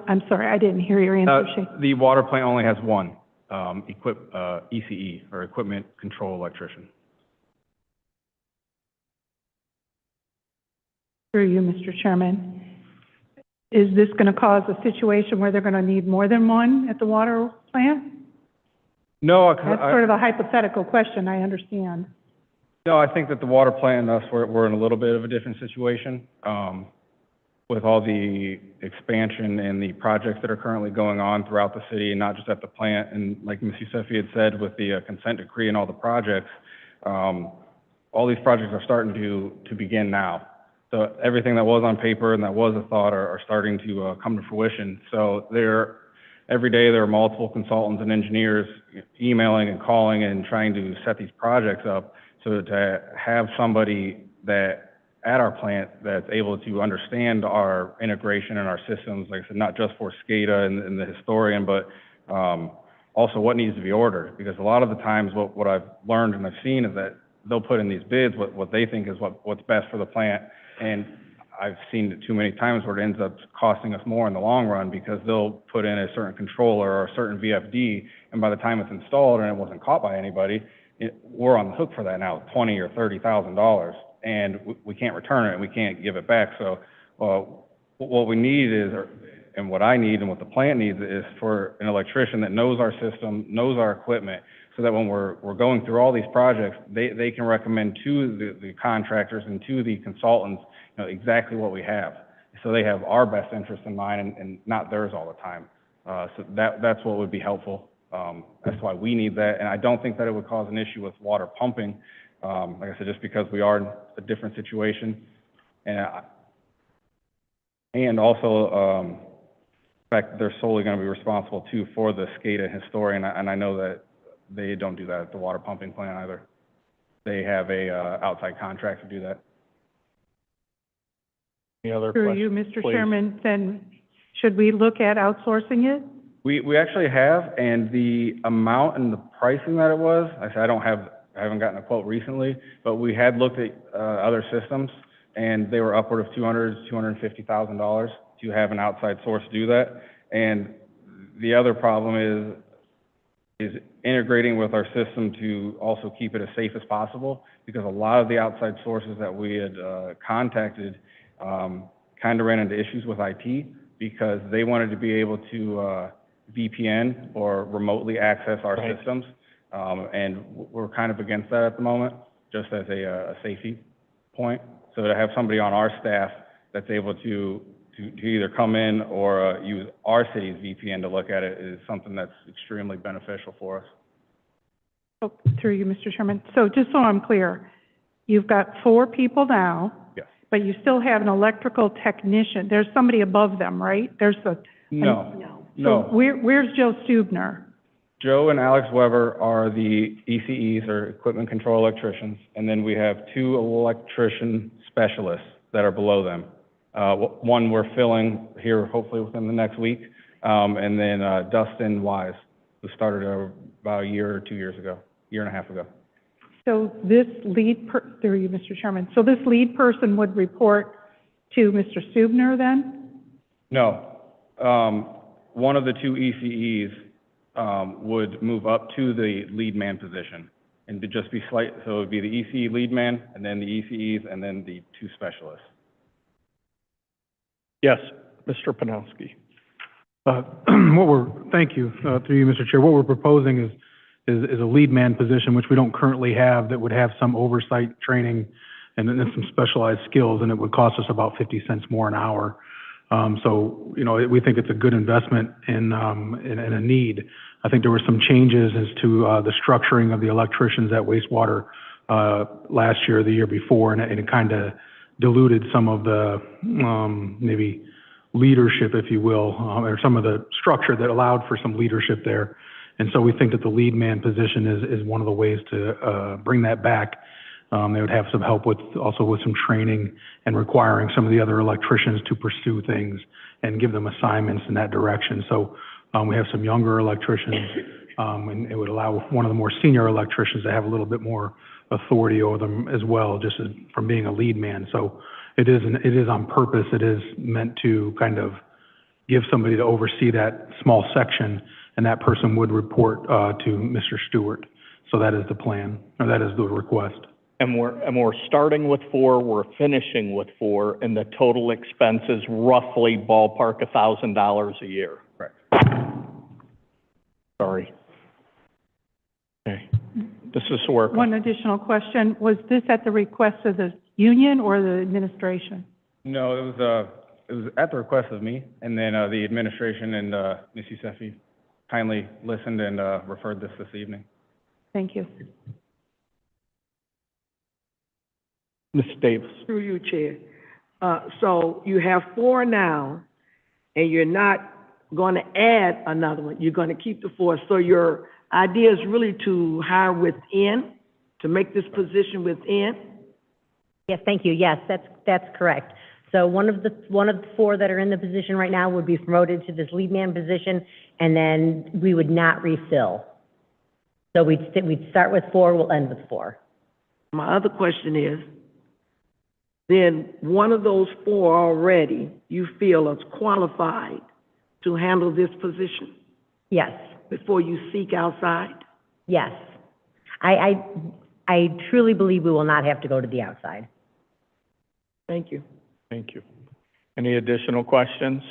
I'm sorry, I didn't hear your answer, Shane. The water plant only has one ECE, or equipment control electrician. Through you, Mr. Chairman. Is this going to cause a situation where they're going to need more than one at the water plant? No, That's sort of a hypothetical question, I understand. No, I think that the water plant and us, we're in a little bit of a different situation. With all the expansion and the projects that are currently going on throughout the city, and not just at the plant, and like Ms. Yusefi had said, with the consent decree and all the projects, all these projects are starting to begin now. So everything that was on paper and that was a thought are starting to come to fruition. So every day there are multiple consultants and engineers emailing and calling and trying to set these projects up. So to have somebody that at our plant that's able to understand our integration and our systems, like I said, not just for SCADA and the historian, but also what needs to be ordered. Because a lot of the times what I've learned and I've seen is that they'll put in these bids what they think is what's best for the plant. And I've seen it too many times where it ends up costing us more in the long run, because they'll put in a certain controller or a certain VFD, and by the time it's installed and it wasn't caught by anybody, we're on the hook for that now, $20,000 or $30,000, and we can't return it and we can't give it back. So what we need is, and what I need and what the plant needs, is for an electrician that knows our system, knows our equipment, so that when we're going through all these projects, they can recommend to the contractors and to the consultants, you know, exactly what we have. So they have our best interest in mind and not theirs all the time. So that's what would be helpful. That's why we need that. And I don't think that it would cause an issue with water pumping. Like I said, just because we are in a different situation. And also, in fact, they're solely going to be responsible too for the SCADA historian, and I know that they don't do that at the water pumping plant either. They have a outside contract to do that. Any other Through questions? you, Mr. Please. Chairman, then should we look at outsourcing it? We actually have, and the amount and the pricing that it was, I haven't gotten a quote recently, but we had looked at other systems, and they were upward of $200,000 to $250,000 to have an outside source do that. And the other problem is integrating with our system to also keep it as safe as possible, because a lot of the outside sources that we had contacted kind of ran into issues with IT, because they wanted to be able to VPN or remotely access our systems. And we're kind of against that at the moment, just as a safety point. So to have somebody on our staff that's able to either come in or use our city's VPN to look at it is something that's extremely beneficial for us. Oh, through you, Mr. Chairman. So just so I'm clear, you've got 4 people now. Yes. But you still have an electrical technician. There's somebody above them, right? No. So where's Joe Stubner? Joe and Alex Weber are the ECEs, or equipment control electricians, and then we have 2 electrician specialists that are below them. One we're filling here hopefully within the next week, and then Dustin Wise, who started about a year or 2 years ago, year and a half ago. So this through you, Mr. Chairman, so this lead person would report to Mr. Stubner then? No. One of the 2 ECEs would move up to the lead man position, and to just be so it would be the ECE lead man, and then the ECEs, and then the 2 specialists. Yes, Mr. Panowski. Thank you, through you, Mr. Chair. What we're proposing is a lead man position, which we don't currently have, that would have some oversight training and then some specialized skills, and it would cost us about 50 cents more an hour. So, you know, we think it's a good investment in a need. I think there were some changes as to the structuring of the electricians at wastewater last year or the year before, and it kind of diluted some of the maybe leadership, if you will, or some of the structure that allowed for some leadership there. And so we think that the lead man position is one of the ways to bring that back. They would have some help with some training and requiring some of the other electricians to pursue things and give them assignments in that direction. So we have some younger electricians, and it would allow one of the more senior electricians to have a little bit more authority over them as well, just from being a lead man. So it is on purpose. It is meant to kind of give somebody to oversee that small section, and that person would report to Mr. Stewart. So that is the plan, or that is the request. And we're starting with 4, we're finishing with 4, and the total expense is roughly ballpark $1,000 a year. Right. Sorry. Okay. This is work. One additional question. Was this at the request of the union or the administration? No, it was at the request of me, and then the administration and Ms. Yousefi kindly listened and referred this evening. Thank you. Ms. Davis. Through you, Chair. So you have 4 now, and you're not going to add another one. You're going to keep the 4. So your idea is really to hire within, to make this position within? Yes, thank you. Yes, that's correct. So one of the 4 that are in the position right now would be promoted to this lead man position, and then we would not refill. So we'd start with 4, we'll end with 4. My other question is, then one of those 4 already you feel is qualified to handle this position? Yes. Before you seek outside? Yes. I truly believe we will not have to go to the outside. Thank you. Thank you. Any additional questions?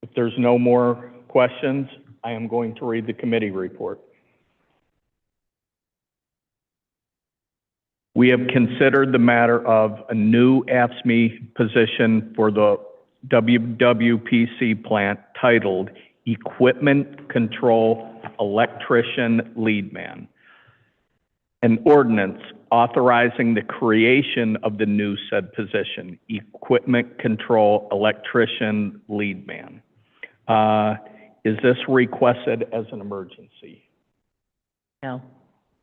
If there's no more questions, I am going to read the committee report. We have considered the matter of a new AFSCME position for the WWPC plant titled Equipment Control Electrician Lead Man. An ordinance authorizing the creation of the new said position, Equipment Control Electrician Lead Man. Is this requested as an emergency? No.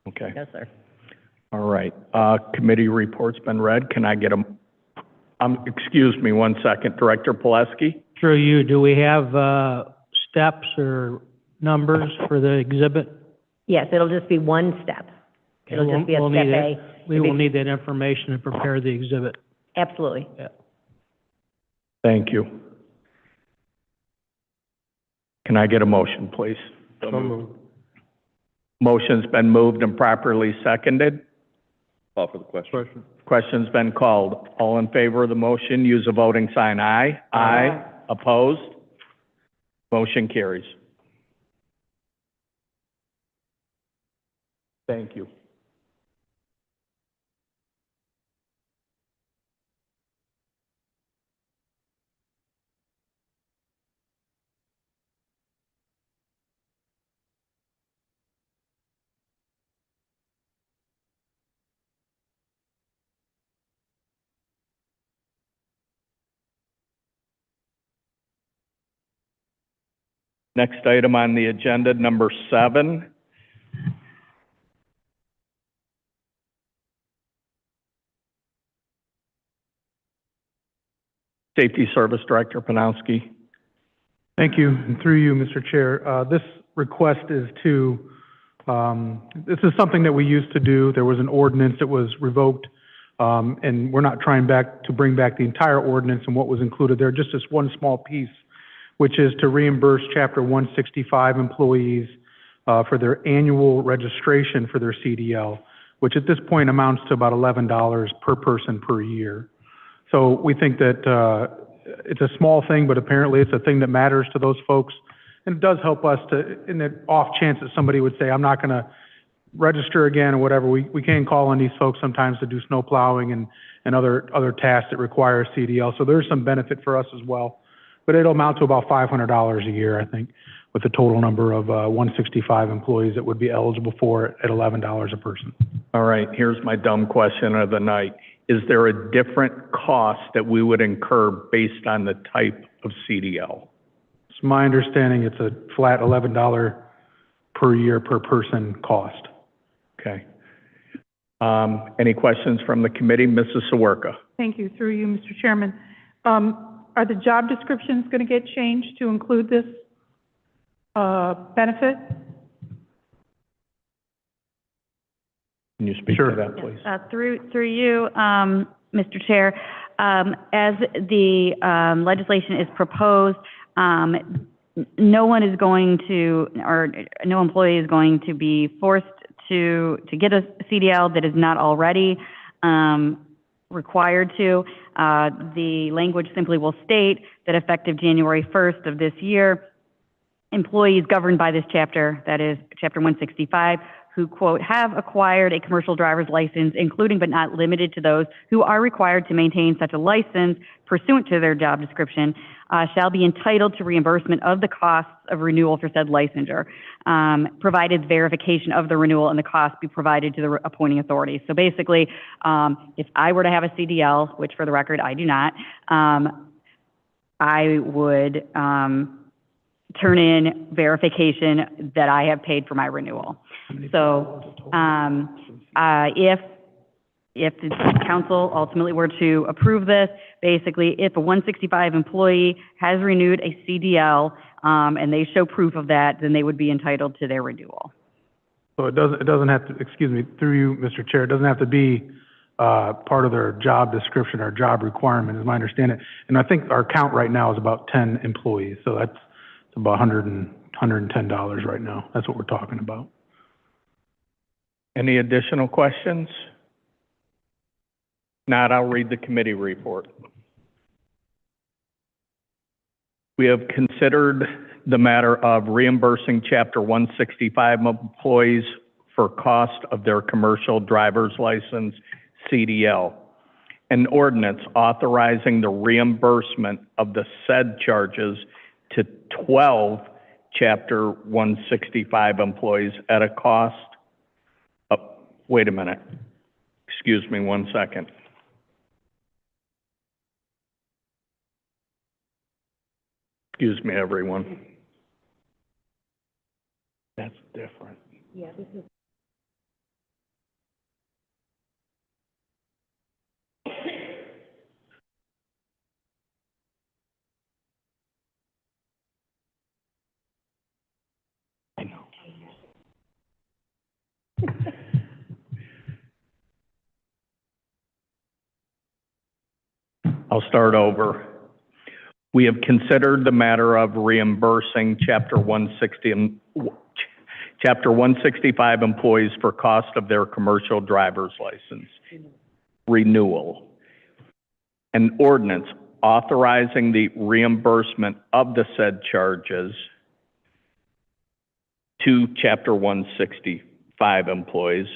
Okay. No, sir. All right. Committee report's been read. Can I get excuse me one second, Director Pileski? Through you, do we have steps or numbers for the exhibit? Yes, it'll just be 1 step. It'll just be a step A. We will need that information to prepare the exhibit. Absolutely. Yeah. Thank you. Can I get a motion, please? So moved. Motion's been moved and properly seconded. Call for the question. Question's been called. All in favor of the motion, use a voting sign aye. Aye. Opposed? Motion carries. Thank you. Next item on the agenda, number 7. Safety Service Director Panowski. Thank you, and through you, Mr. Chair. This request is this is something that we used to do. There was an ordinance that was revoked, and we're not trying to bring back the entire ordinance and what was included there, just this one small piece, which is to reimburse Chapter 165 employees for their annual registration for their CDL, which at this point amounts to about $11 per person per year. So we think that it's a small thing, but apparently it's a thing that matters to those folks. And it does help us to, in the off chance that somebody would say, I'm not gonna register again or whatever, we can call on these folks sometimes to do snow plowing and other tasks that require CDL. So there's some benefit for us as well. But it'll amount to about $500 a year, I think, with the total number of 165 employees that would be eligible for it at $11 a person. All right, here's my dumb question of the night. Is there a different cost that we would incur based on the type of CDL? It's my understanding it's a flat $11 per year per person cost. Okay. Any questions from the committee? Mrs. Sawerka. Thank you. Through you, Mr. Chairman. Are the job descriptions going to get changed to include this benefit? Can you speak to that, please? Through you, Mr. Chair, as the legislation is proposed, no one is going to, or no employee is going to be forced to get a CDL that is not already required to. The language simply will state that effective January 1st of this year, employees governed by this chapter, that is Chapter 165, who, quote, have acquired a commercial driver's license, including but not limited to those who are required to maintain such a license pursuant to their job description, shall be entitled to reimbursement of the costs of renewal for said licensure, provided verification of the renewal and the cost be provided to the appointing authority. So basically, if I were to have a CDL, which for the record I do not, I would turn in verification that I have paid for my renewal. So if the council ultimately were to approve this, basically if a 165 employee has renewed a CDL and they show proof of that, then they would be entitled to their renewal. So it doesn't have to, excuse me, through you, Mr. Chair, it doesn't have to be part of their job description or job requirement, as I understand it. And I think our count right now is about 10 employees, so that's about $110 right now. That's what we're talking about. Any additional questions? Not, I'll read the committee report. We have considered the matter of reimbursing Chapter 165 employees for cost of their commercial driver's license, CDL, an ordinance authorizing the reimbursement of the said charges to 12 Chapter 165 employees at a cost of, wait a minute, excuse me 1 second. Excuse me, everyone. That's different. Yeah, this is. I know. I'll start over. We have considered the matter of reimbursing Chapter 165 employees for cost of their commercial driver's license renewal. An ordinance authorizing the reimbursement of the said charges to Chapter 165 employees.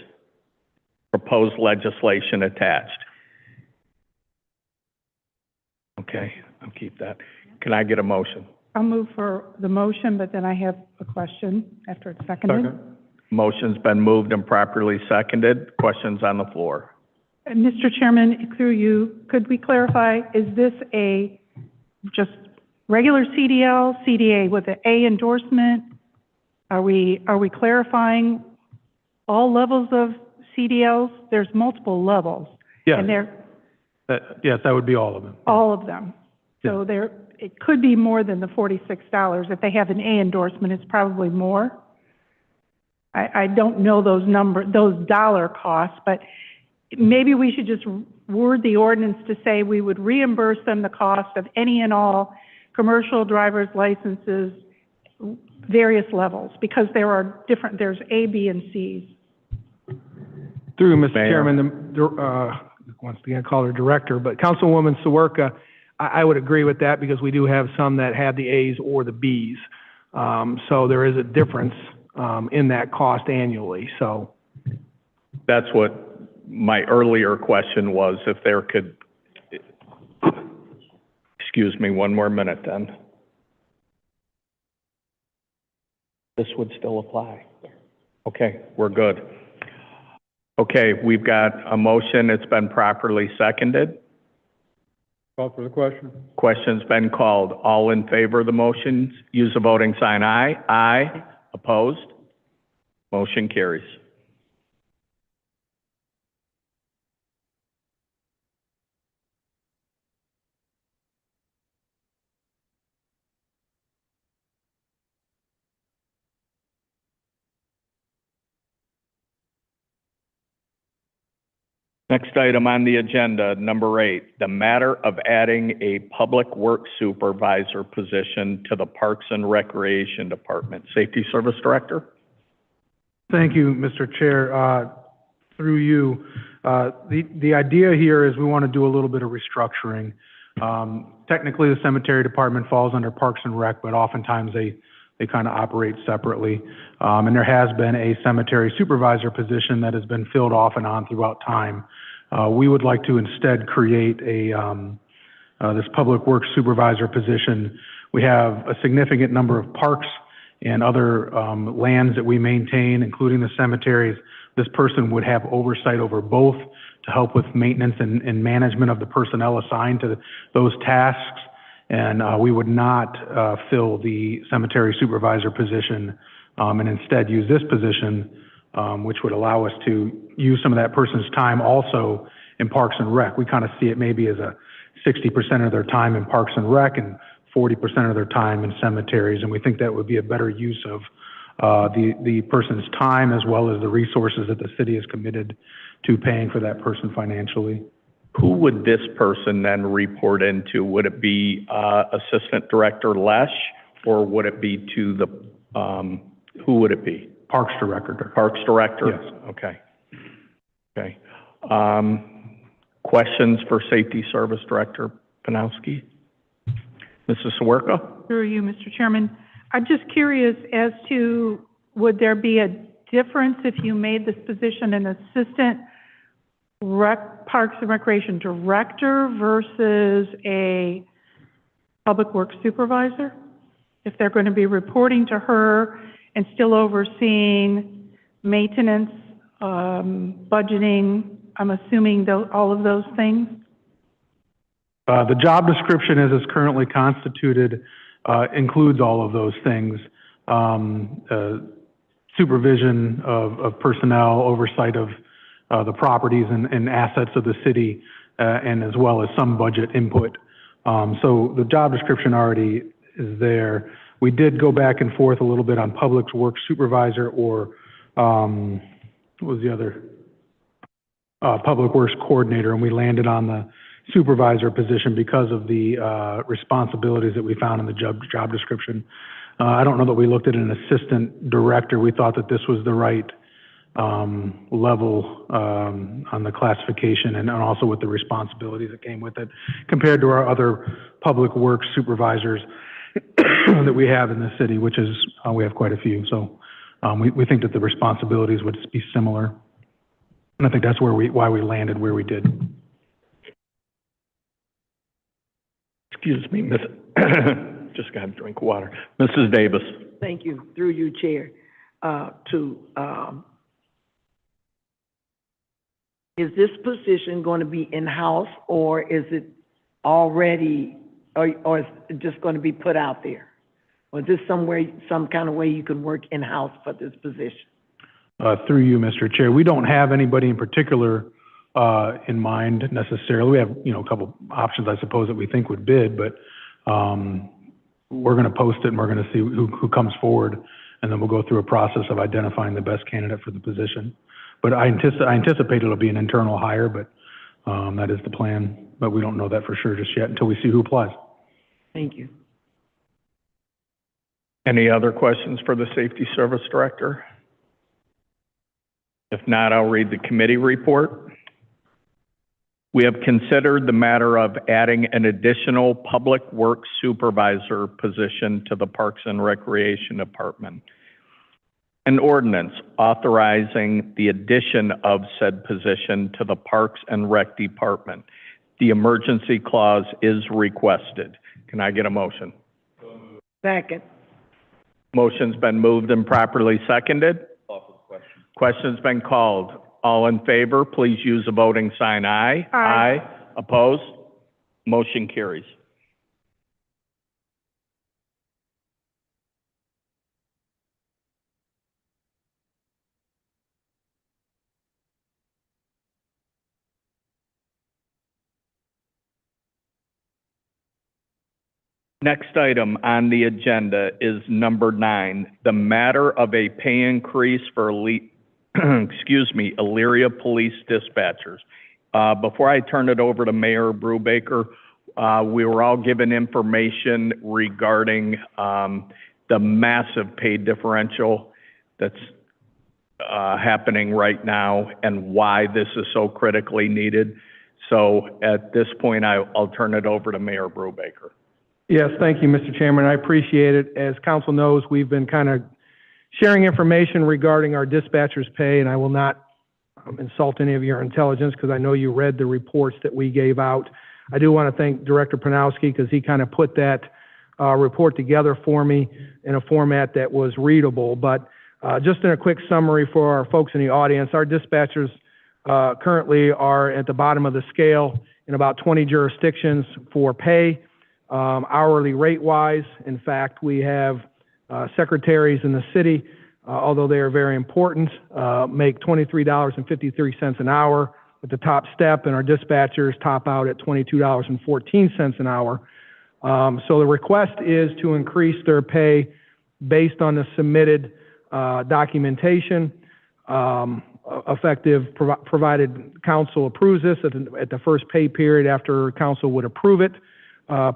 Proposed legislation attached. Okay, I'll keep that. Can I get a motion? I'll move for the motion, but then I have a question after it's seconded. Motion's been moved and properly seconded. Questions on the floor? Mr. Chairman, through you, could we clarify, is this a just regular CDL, CDA with an A endorsement? Are we clarifying all levels of CDLs? There's multiple levels. Yeah. And Yes, that would be all of them. all of them. So it could be more than the $46. If they have an A endorsement, it's probably more. I don't know those dollar costs, but maybe we should just word the ordinance to say we would reimburse them the cost of any and all commercial driver's licenses, various levels, because there are different, there's A, B, and Cs. Through Mr. Mayor. Chairman, once again, I call her director, but Councilwoman Sawerka, I would agree with that because we do have some that have the A's or the B's. So there is a difference in that cost annually, so. That's what my earlier question was, if there could, excuse me, one more minute then. This would still apply? Okay, we're good. Okay, we've got a motion, it's been properly seconded. Call for the question. Question's been called. All in favor of the motion, use the voting sign aye. Aye. Opposed? Motion carries. Next item on the agenda, number 8, the matter of adding a public works supervisor position to the Parks and Recreation Department. Safety Service Director? Thank you, Mr. Chair. Through you, the idea here is we want to do a little bit of restructuring. Technically, the cemetery department falls under Parks and Rec, but oftentimes they kind of operate separately. And there has been a cemetery supervisor position that has been filled off and on throughout time. We would like to instead create this public works supervisor position. We have a significant number of parks and other lands that we maintain, including the cemeteries. This person would have oversight over both to help with maintenance and management of the personnel assigned to those tasks. And we would not fill the cemetery supervisor position and instead use this position, which would allow us to use some of that person's time also in Parks and Rec. We kind of see it maybe as a 60% of their time in Parks and Rec and 40% of their time in cemeteries. And we think that would be a better use of the person's time as well as the resources that the city is committed to paying for that person financially. Who would this person then report into? Would it be Assistant Director Lesh, or would it be to the, who would it be? Parks Director. Parks Director? Yes. Okay. Okay. Questions for Safety Service Director Panowski? Mrs. Sawerka? Through you, Mr. Chairman. I'm just curious as to, would there be a difference if you made this position an Assistant Parks and Recreation Director versus a Public Works Supervisor? If they're going to be reporting to her and still overseeing maintenance, budgeting, I'm assuming all of those things? The job description as it's currently constituted includes all of those things. Supervision of personnel, oversight of the properties and assets of the city, and as well as some budget input. So the job description already is there. We did go back and forth a little bit on Public Works Supervisor or, what was the other? Public Works Coordinator, and we landed on the supervisor position because of the responsibilities that we found in the job description. I don't know that we looked at an assistant director. We thought that this was the right level on the classification and also with the responsibilities that came with it compared to our other public works supervisors that we have in the city, which is, we have quite a few. So we think that the responsibilities would be similar. And I think that's why we landed where we did. Excuse me, just got a drink of water. Mrs. Davis. Thank you. Through you, Chair. Is this position going to be in-house, or is it already, or is it just going to be put out there? Or is this some kind of way you can work in-house for this position? Through you, Mr. Chair. We don't have anybody in particular in mind necessarily. We have, a couple options, I suppose, that we think would bid, but we're going to post it and we're going to see who comes forward, and then we'll go through a process of identifying the best candidate for the position. But I anticipate it'll be an internal hire, but that is the plan. But we don't know that for sure just yet until we see who applies. Thank you. Any other questions for the Safety Service Director? If not, I'll read the committee report. We have considered the matter of adding an additional public works supervisor position to the Parks and Recreation Department. An ordinance authorizing the addition of said position to the Parks and Rec Department. The emergency clause is requested. Can I get a motion? Second. Motion's been moved and properly seconded. Question's been called. All in favor, please use the voting sign aye. Aye. Opposed? Motion carries. Next item on the agenda is number 9, the matter of a pay increase for Elyria Police Dispatchers. Before I turn it over to Mayor Brubaker, we were all given information regarding the massive pay differential that's happening right now and why this is so critically needed. So at this point, I'll turn it over to Mayor Brubaker. Yes, thank you, Mr. Chairman. I appreciate it. As council knows, we've been kind of sharing information regarding our dispatchers' pay, and I will not insult any of your intelligence because I know you read the reports that we gave out. I do want to thank Director Pronowski because he kind of put that report together for me in a format that was readable. But just in a quick summary for our folks in the audience, our dispatchers currently are at the bottom of the scale in about 20 jurisdictions for pay. Hourly rate-wise, in fact, we have secretaries in the city, although they are very important, make $23.53 an hour at the top step, and our dispatchers top out at $22.14 an hour. So the request is to increase their pay based on the submitted documentation, effective provided council approves this at the first pay period after council would approve it.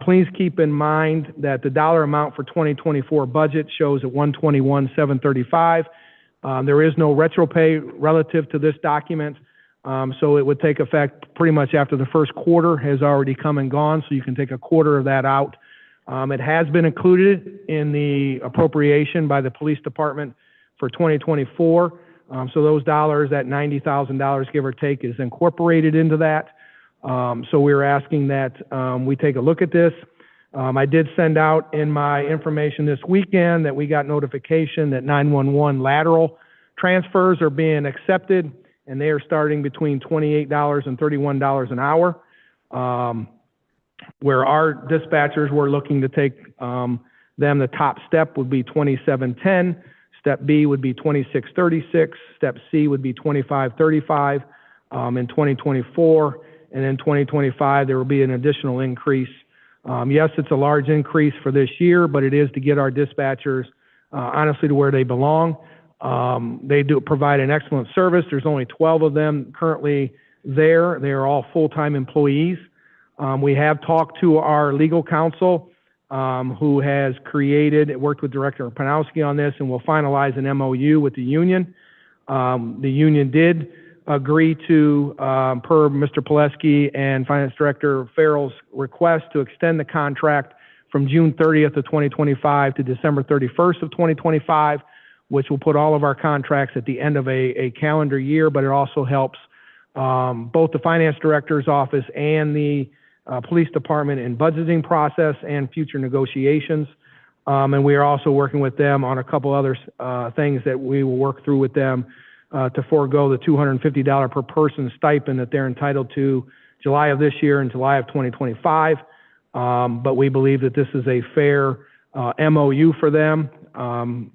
Please keep in mind that the dollar amount for 2024 budget shows at $121,735. There is no retro pay relative to this document, so it would take effect pretty much after the first quarter has already come and gone, so you can take a quarter of that out. It has been included in the appropriation by the police department for 2024, so those dollars, that $90,000 give or take, is incorporated into that. So we're asking that we take a look at this. I did send out in my information this weekend that we got notification that 911 lateral transfers are being accepted, and they are starting between $28 and $31 an hour. Where our dispatchers were looking to take them, the top step would be $27.10, step B would be $26.36, step C would be $25.35 in 2024. And in 2025, there will be an additional increase. Yes, it's a large increase for this year, but it is to get our dispatchers, honestly, to where they belong. They do provide an excellent service. There's only 12 of them currently there. They are all full-time employees. We have talked to our legal counsel, who has worked with Director Pronowski on this, and will finalize an MOU with the union. The union did agree to, per Mr. Pileski and Finance Director Farrell's request, to extend the contract from June 30th of 2025 to December 31st of 2025, which will put all of our contracts at the end of a calendar year, but it also helps both the Finance Director's office and the Police Department in budgeting process and future negotiations. And we are also working with them on a couple other things that we will work through with them to forego the $250 per person stipend that they're entitled to July of this year and July of 2025. But we believe that this is a fair MOU for them.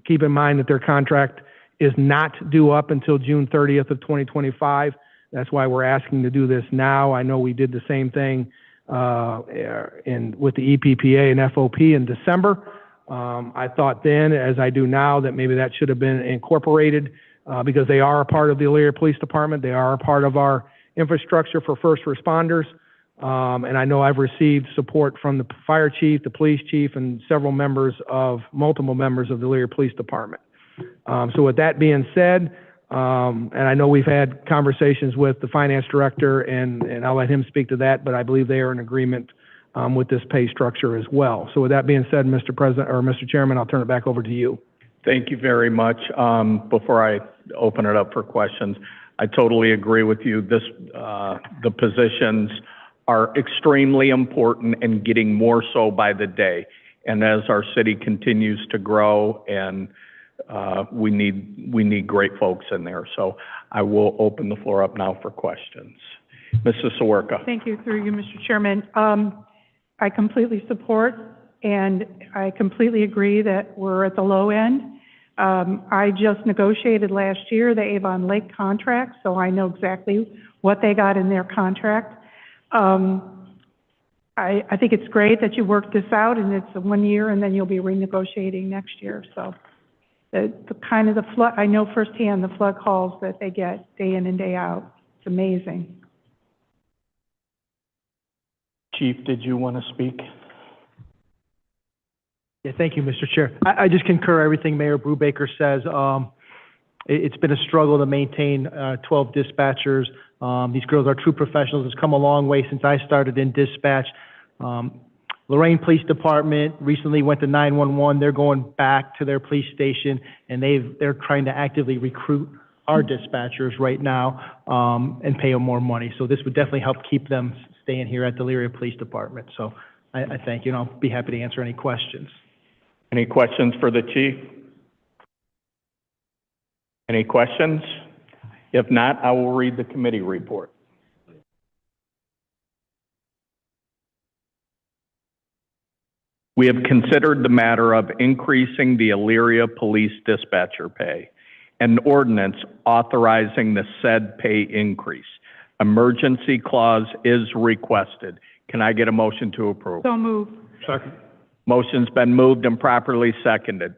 Keep in mind that their contract is not due up until June 30th of 2025. That's why we're asking to do this now. I know we did the same thing with the EPPA and FOP in December. I thought then, as I do now, that maybe that should have been incorporated because they are a part of the Elyria Police Department. They are a part of our infrastructure for first responders. And I know I've received support from the fire chief, the police chief, and multiple members of the Elyria Police Department. So with that being said, And I know we've had conversations with the finance director, and I'll let him speak to that, but I believe they are in agreement with this pay structure as well. So with that being said, Mr. President, or Mr. Chairman, I'll turn it back over to you. Thank you very much. Before I open it up for questions, I totally agree with you. The positions are extremely important and getting more so by the day. And as our city continues to grow, and we need great folks in there. So I will open the floor up now for questions. Mrs. Sawerka. Thank you, through you, Mr. Chairman. I completely support and I completely agree that we're at the low end. I just negotiated last year the Avon Lake contract, so I know exactly what they got in their contract. I think it's great that you worked this out, and it's 1 year, and then you'll be renegotiating next year. So the kind of the flood, I know firsthand the flood calls that they get day in and day out. It's amazing. Chief, did you want to speak? Yeah, thank you, Mr. Chair. I just concur everything Mayor Brubaker says. It's been a struggle to maintain 12 dispatchers. These girls are true professionals. It's come a long way since I started in dispatch. Lorraine Police Department recently went to 911. They're going back to their police station, and they're trying to actively recruit our dispatchers right now and pay them more money. So this would definitely help keep them staying here at the Elyria Police Department. So I thank you, and I'll be happy to answer any questions. Any questions for the chief? Any questions? If not, I will read the committee report. We have considered the matter of increasing the Elyria Police dispatcher pay, an ordinance authorizing the said pay increase. Emergency clause is requested. Can I get a motion to approve? So moved. Second. Motion's been moved and properly seconded.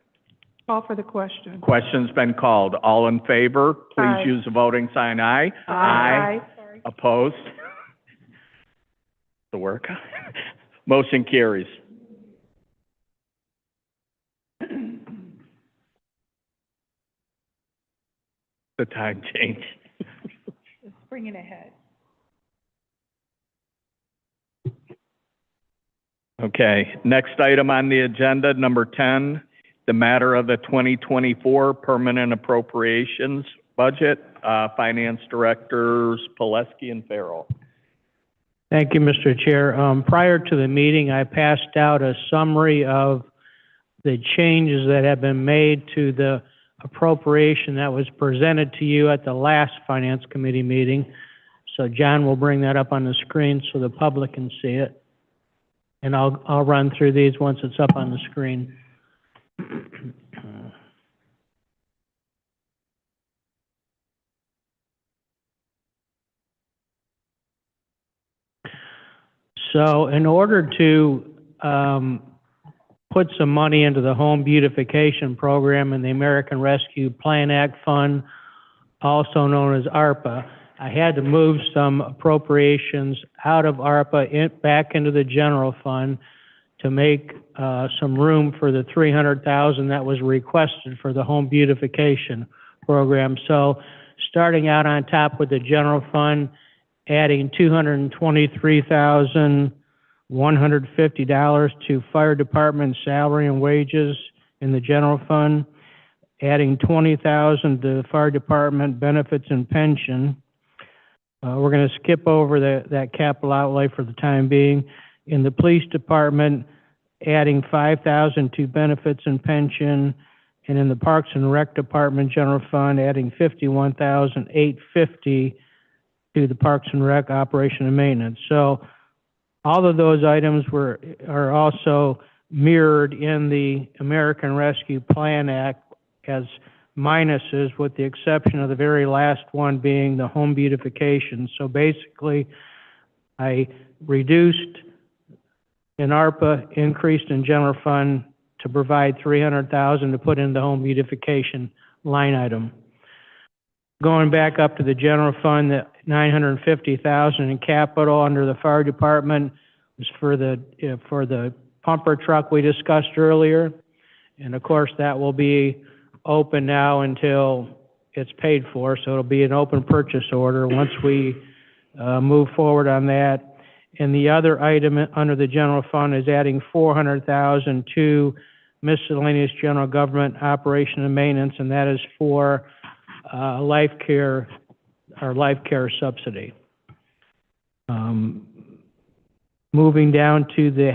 Call for the question. Question's been called. All in favor, please Aye. use the voting sign aye. Aye. Opposed? The work. Motion carries. The time change. Just bring it ahead. Okay, next item on the agenda, number 10, the matter of the 2024 permanent appropriations budget. Finance Directors Pileski and Farrell. Thank you, Mr. Chair. Prior to the meeting, I passed out a summary of the changes that have been made to the appropriation that was presented to you at the last Finance Committee meeting. So John will bring that up on the screen so the public can see it. And I'll run through these once it's up on the screen. So in order to put some money into the home beautification program and the American Rescue Plan Act Fund, also known as ARPA, I had to move some appropriations out of ARPA back into the general fund to make some room for the $300,000 that was requested for the home beautification program. So starting out on top with the general fund, adding $223,150 to fire department salary and wages in the general fund, adding $20,000 to fire department benefits and pension. We're going to skip over that capital outlay for the time being. In the police department, adding $5,000 to benefits and pension, and in the Parks and Rec Department General Fund, adding $51,850 to the Parks and Rec operation and maintenance. So all of those items are also mirrored in the American Rescue Plan Act as minuses, with the exception of the very last one being the home beautification. So basically, I reduced in ARPA, increased in general fund to provide $300,000 to put in the home beautification line item. Going back up to the general fund, the $950,000 in capital under the fire department was for the pumper truck we discussed earlier. And of course, that will be open now until it's paid for, so it'll be an open purchase order once we move forward on that. And the other item under the general fund is adding $400,000 to miscellaneous general government operation and maintenance, and that is for life care, our life care subsidy. Moving down to the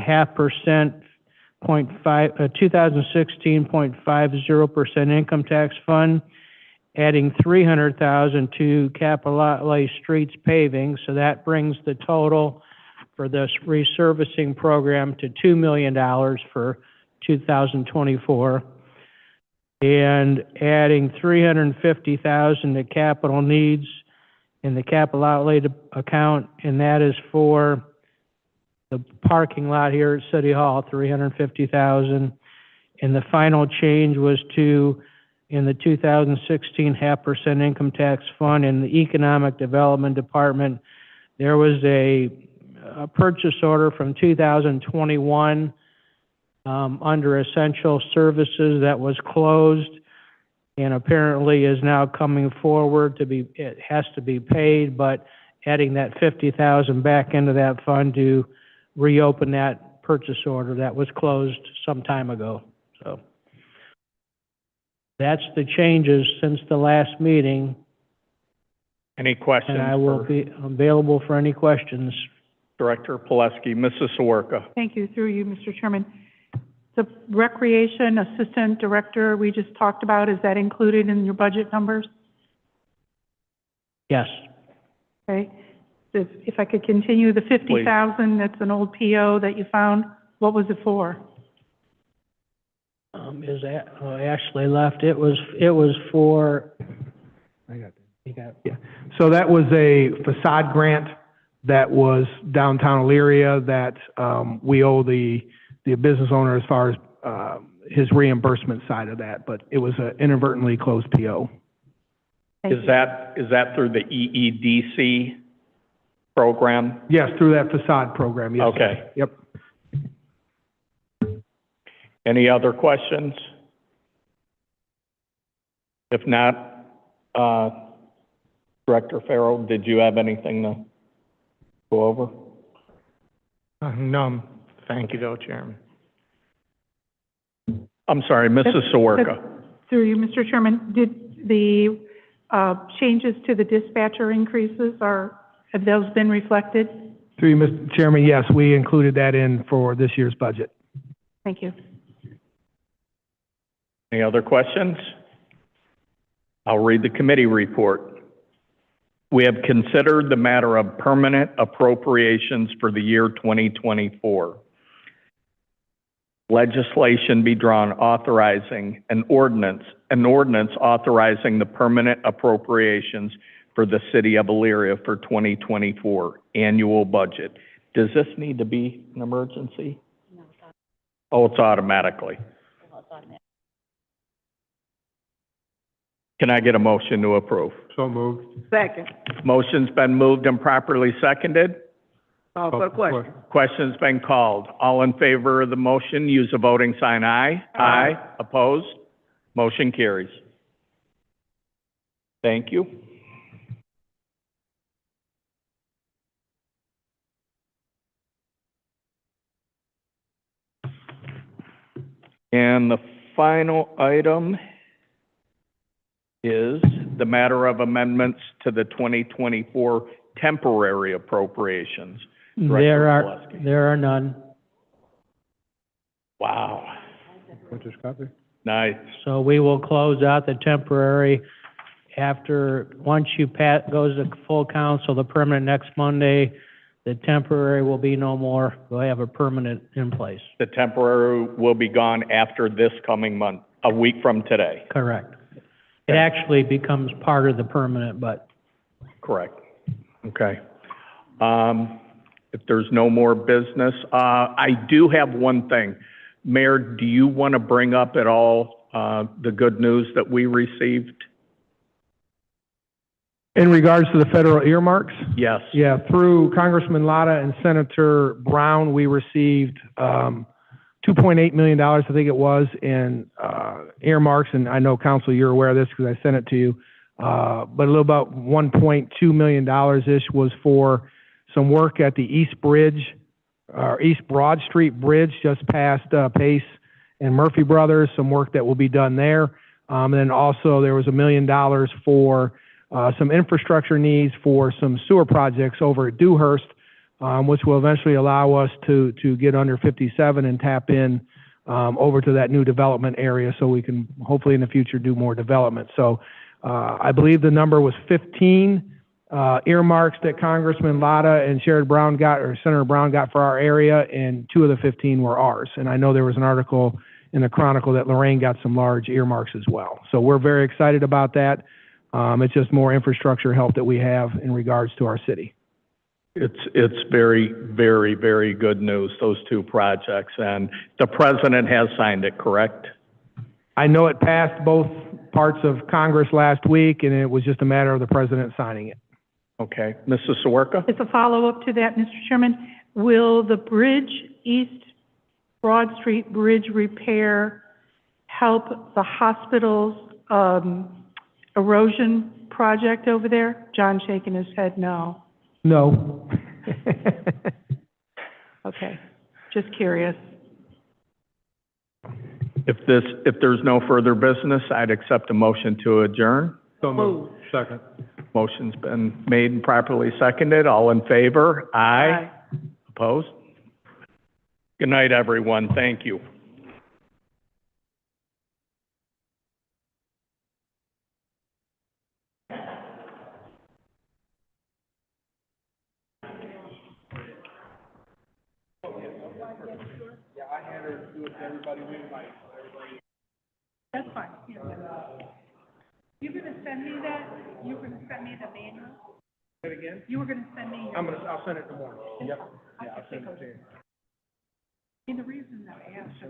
2016.50% income tax fund, adding $300,000 to capital outlay streets paving, so that brings the total for this resurfacing program to $2 million for 2024, and adding $350,000 to capital needs in the capital outlay account, and that is for the parking lot here at City Hall, $350,000. And the final change was to, in the 2016 0.5% income tax fund in the Economic Development Department, there was a purchase order from 2021 under essential services that was closed and apparently is now coming forward to be, it has to be paid, but adding that $50,000 back into that fund to reopen that purchase order that was closed some time ago. So that's the changes since the last meeting. Any questions? And I will be available for any questions. Director Pileski. Mrs. Sawerka. Thank you, through you, Mr. Chairman. The Recreation Assistant Director we just talked about, is that included in your budget numbers? Yes. Okay. If I could continue, the $50,000, that's an old PO that you found, what was it for? Is that, oh, Ashley left. It was for, I got that. you got, Yeah. So that was a facade grant that was downtown Elyria that we owe the business owner as far as his reimbursement side of that, but it was an inadvertently closed PO. Is that through the EEDC program? Yes, through that facade program, yes. Okay. Yep. Any other questions? If not, Director Farrell, did you have anything to go over? No, thank you, though, Chairman. I'm sorry, Mrs. Sawerka. Through you, Mr. Chairman, did the changes to the dispatcher increases, have those been reflected? Through you, Mr. Chairman, yes, we included that in for this year's budget. Thank you. Any other questions? I'll read the committee report. We have considered the matter of permanent appropriations for the year 2024. Legislation be drawn authorizing an ordinance authorizing the permanent appropriations for the city of Elyria for 2024 annual budget. Does this need to be an emergency? No, it's automatic. Oh, it's automatically. No, it's automatic. Can I get a motion to approve? So moved. Second. Motion's been moved and properly seconded. Call for the question. Question's been called. All in favor of the motion, use the voting sign aye. Aye. Opposed? Motion carries. Thank you. And the final item is the matter of amendments to the 2024 temporary appropriations. there Director are none. Wow, What's copy? nice. So we will close out the temporary after, once you goes to full council, the permanent next Monday, the temporary will be no more. We'll have a permanent in place. The temporary will be gone after this coming month, a week from today. Correct. It actually becomes part of the permanent, but Correct. Okay. If there's no more business, I do have one thing. Mayor, do you want to bring up at all the good news that we received? In regards to the federal earmarks? Yes. Yeah, through Congressman Latta and Senator Brown, we received $2.8 million, I think it was, in earmarks, and I know, Council, you're aware of this because I sent it to you. but a little about $1.2 million-ish was for some work at the East Broad Street Bridge, just past Pace and Murphy Brothers, some work that will be done there. And then also there was $1 million for some infrastructure needs for some sewer projects over at Dewhurst, which will eventually allow us to get under 57 and tap in over to that new development area so we can hopefully in the future do more development. So I believe the number was 15 earmarks that Congressman Latta and Senator Brown got for our area, and 2 of the 15 were ours. And I know there was an article in the Chronicle that Lorraine got some large earmarks as well. So we're very excited about that. It's just more infrastructure help that we have in regards to our city. It's very, very, very good news, those 2 projects, and the president has signed it, correct? I know it passed both parts of Congress last week, and it was just a matter of the president signing it. Okay. Mrs. Sawerka? As a follow-up to that, Mr. Chairman, will the East Broad Street Bridge repair help the hospital's erosion project over there? John shaking his head no. No. Okay, just curious. If there's no further business, I'd accept a motion to adjourn. So moved. Second. Motion's been made and properly seconded. All in favor? Aye. Opposed? Good night, everyone. Thank you. That's fine. You're gonna send me that? You're gonna send me the manual? Say it again? You were gonna send me your... I'll send it tomorrow. Yep. Yeah, I'll send it to you. And the reason that I asked...